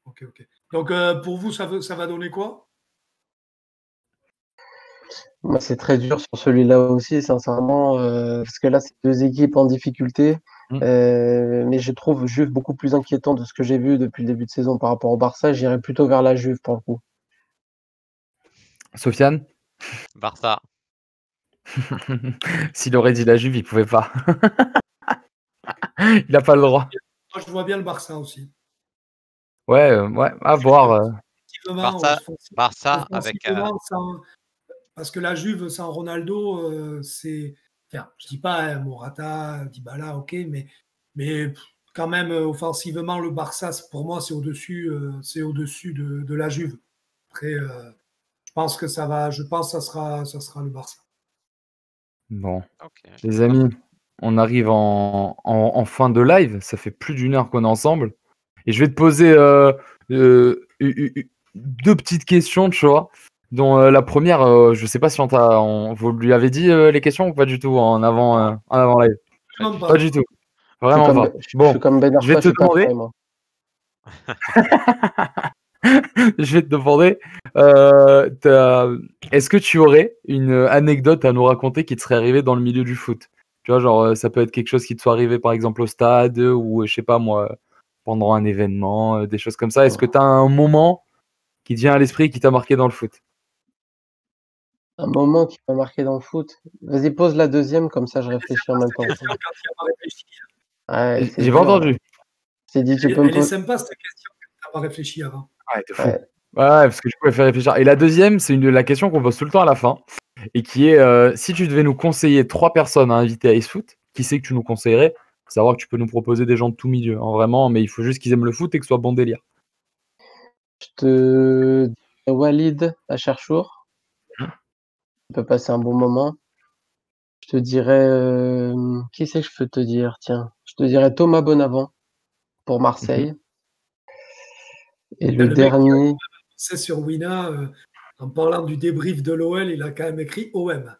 Ok. Donc pour vous, ça va donner quoi? Moi, c'est très dur sur celui-là aussi, sincèrement, parce que là, c'est deux équipes en difficulté. Mais je trouve Juve beaucoup plus inquiétant de ce que j'ai vu depuis le début de saison par rapport au Barça. J'irais plutôt vers la Juve pour le coup. Sofiane? Barça. S'il aurait dit la Juve, il pouvait pas. Il n'a pas le droit. Moi, je vois bien le Barça aussi. Ouais, à voir. Barça avec. Parce que la Juve sans Ronaldo, c'est. Enfin, je dis pas Morata, Dybala, ok, mais quand même offensivement, le Barça, pour moi, c'est au-dessus de la Juve. Après, je pense que ça sera le Barça. Bon, les amis, on arrive en fin de live. Ça fait plus d'1 heure qu'on est ensemble. Et je vais te poser 2 petites questions, tu vois. Dont la première, je sais pas si vous lui avez dit les questions ou pas du tout en avant live. Pas du tout. Vraiment pas. Bon, je vais te demander. Je vais te demander, est-ce que tu aurais une anecdote à nous raconter qui te serait arrivée dans le milieu du foot? Tu vois, genre, ça peut être quelque chose qui te soit arrivé, par exemple, au stade ou, je sais pas moi, pendant un événement, des choses comme ça. Est-ce que tu as un moment qui te vient à l'esprit et qui t'a marqué dans le foot? Un moment qui m'a marqué dans le foot. Vas-y, pose la deuxième, comme ça je réfléchis en même temps. Quand tu n'as pas réfléchi. Ouais, c'est J'ai pas dur, là. entendu. Je t'ai dit, tu peux me Elle est poser. sympa cette question quand tu n'as pas réfléchi avant. Ouais, t'es fou. Ouais. Ouais, parce que je pouvais faire réfléchir. Et la deuxième, c'est la question qu'on pose tout le temps à la fin, et qui est si tu devais nous conseiller 3 personnes à inviter à Ace Foot, qui c'est que tu nous conseillerais? Faut savoir que tu peux nous proposer des gens de tout milieu, hein, vraiment, mais il faut juste qu'ils aiment le foot et que ce soit bon délire. Je te dirais Walid à Cherchour. On peut passer un bon moment. Je te dirais. Qui c'est que je peux te dire? Tiens, je te dirais Thomas Bonavent pour Marseille. Et le mec dernier. C'est sur Wina, en parlant du débrief de l'OL, il a quand même écrit OM.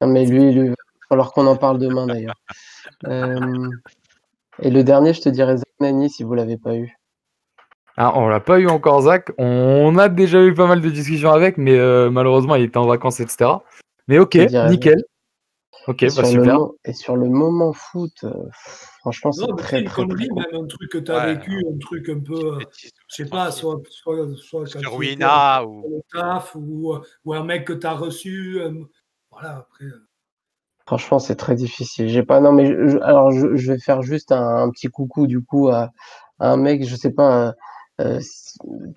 Ah, mais lui, il va falloir qu'on en parle demain d'ailleurs. Et le dernier, je te dirais Zagnani si vous l'avez pas eu. Ah, on l'a pas eu encore, Zach. On a déjà eu pas mal de discussions avec, mais malheureusement, il était en vacances, etc. Mais ok, Je te dirais nickel. Ok, Et bah super. sur le moment foot, franchement, Non, c'est mais très, c'est une très, très connerie, cool. même un truc que tu as Ouais, vécu, un truc un peu, bêtise, je sais pas, tranquille. soit quand Sur tu étais Wina ou. au taf ou un mec que tu as reçu. Voilà, après. Franchement, c'est très difficile. J'ai pas, non, mais alors, je vais faire juste un petit coucou, du coup, à un mec, je sais pas, tu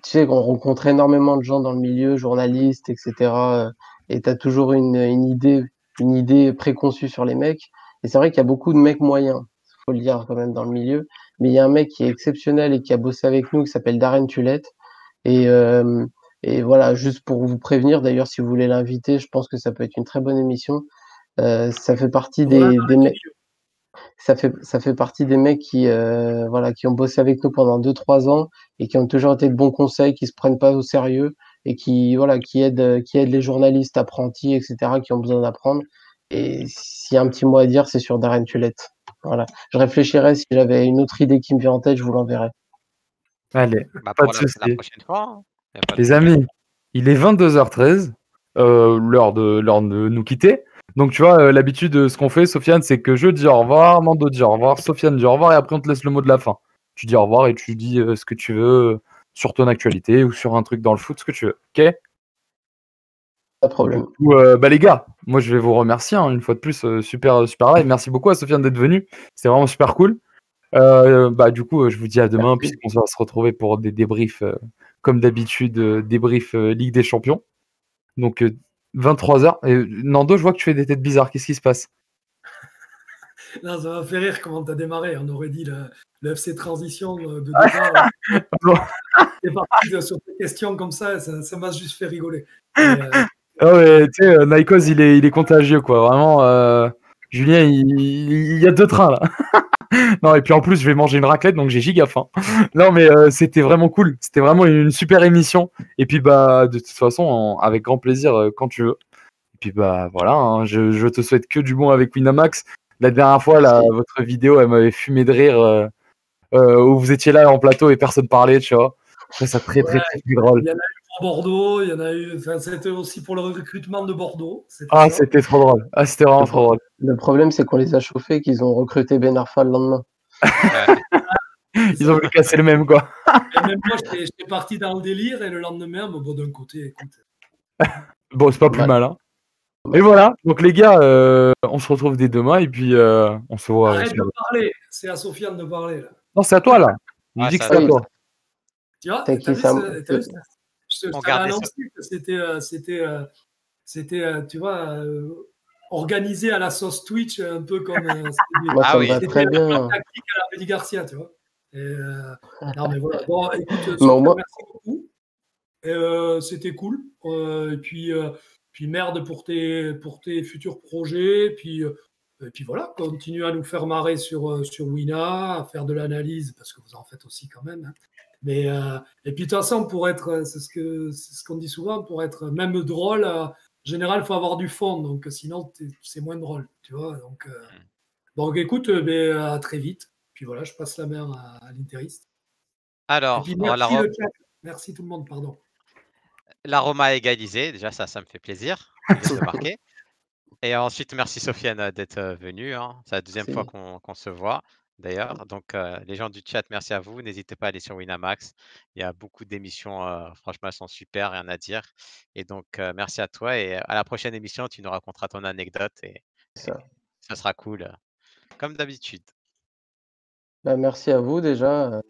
sais, on rencontre énormément de gens dans le milieu, journalistes, etc. Et t'as toujours une idée préconçue sur les mecs. Et c'est vrai qu'il y a beaucoup de mecs moyens, faut le dire quand même dans le milieu. Mais il y a un mec qui est exceptionnel et qui a bossé avec nous, qui s'appelle Darren Tulette. Et, euh, et voilà, juste pour vous prévenir, d'ailleurs, si vous voulez l'inviter, je pense que ça peut être une très bonne émission. Ça fait partie Voilà, des mecs. Ça fait partie des mecs qui, voilà, qui ont bossé avec nous pendant 2, 3 ans et qui ont toujours été de bons conseils, qui se prennent pas au sérieux et qui, voilà, qui aident les journalistes apprentis, etc., qui ont besoin d'apprendre. Et s'il y a un petit mot à dire, c'est sur Darren Tulette. Voilà. Je réfléchirais si j'avais une autre idée qui me vient en tête, je vous l'enverrai. Allez, Bah, pas pour de la souci. prochaine fois, hein. Y a pas de Les problème. amis, il est 22h13, l'heure de nous quitter. Donc, tu vois, l'habitude, ce qu'on fait, Sofiane, c'est que je dis au revoir, Nando dit au revoir, Sofiane dit au revoir, et après, on te laisse le mot de la fin. Tu dis au revoir et tu dis ce que tu veux sur ton actualité ou sur un truc dans le foot, ce que tu veux. Ok? Pas de Du problème. coup, bah, les gars, moi, je vais vous remercier une fois de plus. Super, super live. Merci beaucoup à Sofiane d'être venu. C'était vraiment super cool. Bah, du coup, je vous dis à demain, Merci. puisqu'on va se retrouver pour des débriefs, comme d'habitude, débriefs Ligue des Champions. Donc, 23h. Et Nando, je vois que tu fais des têtes bizarres. Qu'est-ce qui se passe? Là, ça m'a fait rire comment tu as démarré. On aurait dit le FC Transition de départ. T'es parti sur tes questions comme ça m'a juste fait rigoler. Ah ouais, tu sais, Nikos, il est contagieux, quoi. Vraiment, Julien, il y a 2 trains, là. Non, et puis en plus, je vais manger une raclette, donc j'ai giga faim. Non, mais c'était vraiment cool. C'était vraiment une super émission. Et puis, bah, de toute façon, avec grand plaisir, quand tu veux. Et puis, bah, voilà, hein, je te souhaite que du bon avec Winamax. La dernière fois, là, Merci. votre vidéo, elle m'avait fumé de rire, où vous étiez là en plateau et personne parlait, tu vois. Je trouvais ça très, très, Ouais, très drôle. il y en a eu pour Bordeaux, il y en a eu. Enfin, c'était aussi pour le recrutement de Bordeaux. C'était Ah, ça. c'était trop drôle. Ah, c'était vraiment trop drôle. Le problème, c'est qu'on les a chauffés, qu'ils ont recruté Ben Arfa le lendemain. Ouais. C'est Ils ont ça. voulu casser le même, quoi. Et même moi, j'étais parti dans le délire et le lendemain, bon, d'un côté, écoute. Bon, c'est pas Pas plus mal. mal, hein. Et voilà, donc les gars, on se retrouve dès demain et puis on se voit Arrête sur de le... parler. C'est à Sofiane de parler, là. Non, c'est à toi là. Je Ah, dis que ça c'est à Oui, toi. Tu vois, t'as qui ça? t'as vu, je on t'avais gardait ça. annoncé que c'était, tu vois, organisé à la sauce Twitch, un peu comme Moi, Ah ça me oui. va c'était très un peu bien. tactique à la Rudy Garcia, tu vois. Et, non, mais voilà. Bon, écoute, Mais au Sofiane, moins, merci beaucoup. C'était cool. Puis merde pour tes futurs projets. Et puis voilà, continue à nous faire marrer sur Wina, à faire de l'analyse, parce que vous en faites aussi quand même, hein. Et puis de toute façon, pour être, c'est ce qu'on dit souvent, pour être même drôle, en général, il faut avoir du fond. Donc sinon, c'est moins drôle, tu vois. Donc écoute, à très vite. Puis voilà, je passe la main à l'interiste. Alors, puis merci le chat. Merci tout le monde, pardon. La Roma a égalisé, déjà ça me fait plaisir. Je viens de le marquer. Et ensuite, merci Sofiane d'être venue. Hein. C'est la deuxième fois qu'on se voit, d'ailleurs. Donc, les gens du chat, merci à vous. N'hésitez pas à aller sur Winamax. Il y a beaucoup d'émissions, franchement, elles sont super, rien à dire. Et donc, merci à toi. Et à la prochaine émission, tu nous raconteras ton anecdote et ça sera cool, comme d'habitude. Bah, merci à vous déjà.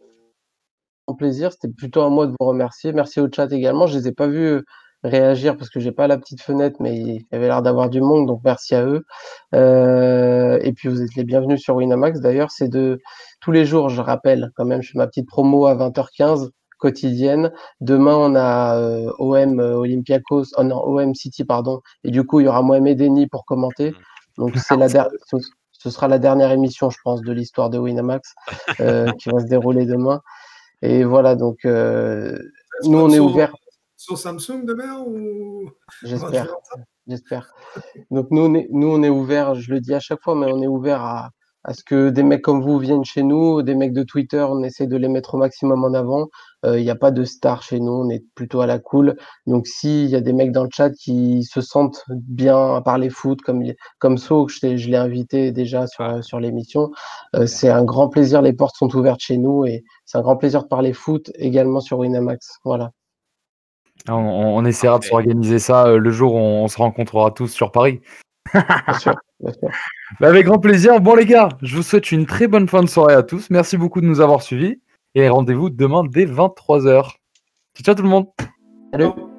Un plaisir, c'était plutôt à moi de vous remercier. Merci au chat également. Je les ai pas vus réagir parce que j'ai pas la petite fenêtre, mais il y avait l'air d'avoir du monde, donc merci à eux. Et puis vous êtes les bienvenus sur Winamax. D'ailleurs, c'est de tous les jours, je rappelle quand même, je fais ma petite promo à 20h15 quotidienne. Demain, on a OM Olympiakos, oh non, OM City, pardon. Et du coup, il y aura Mohamed Eni pour commenter. Donc c'est ce sera la dernière émission, je pense, de l'histoire de Winamax qui va se dérouler demain. Et voilà, donc nous on est ouvert. Sur Samsung demain ou J'espère. Donc nous on est ouvert, je le dis à chaque fois, mais on est ouvert à ce que des mecs comme vous viennent chez nous, des mecs de Twitter, on essaie de les mettre au maximum en avant. Il n'y a pas de stars chez nous, on est plutôt à la cool. Donc s'il y a des mecs dans le chat qui se sentent bien à parler foot, comme So, je l'ai invité déjà sur l'émission, c'est un grand plaisir, les portes sont ouvertes chez nous et c'est un grand plaisir de parler foot également sur Winamax. Voilà. On essaiera de s'organiser ça le jour où on se rencontrera tous sur Paris. Bien sûr, bien sûr. Bah, avec grand plaisir. Bon les gars, je vous souhaite une très bonne fin de soirée à tous. Merci beaucoup de nous avoir suivis. Et rendez-vous demain dès 23h. Ciao tout le monde. Salut.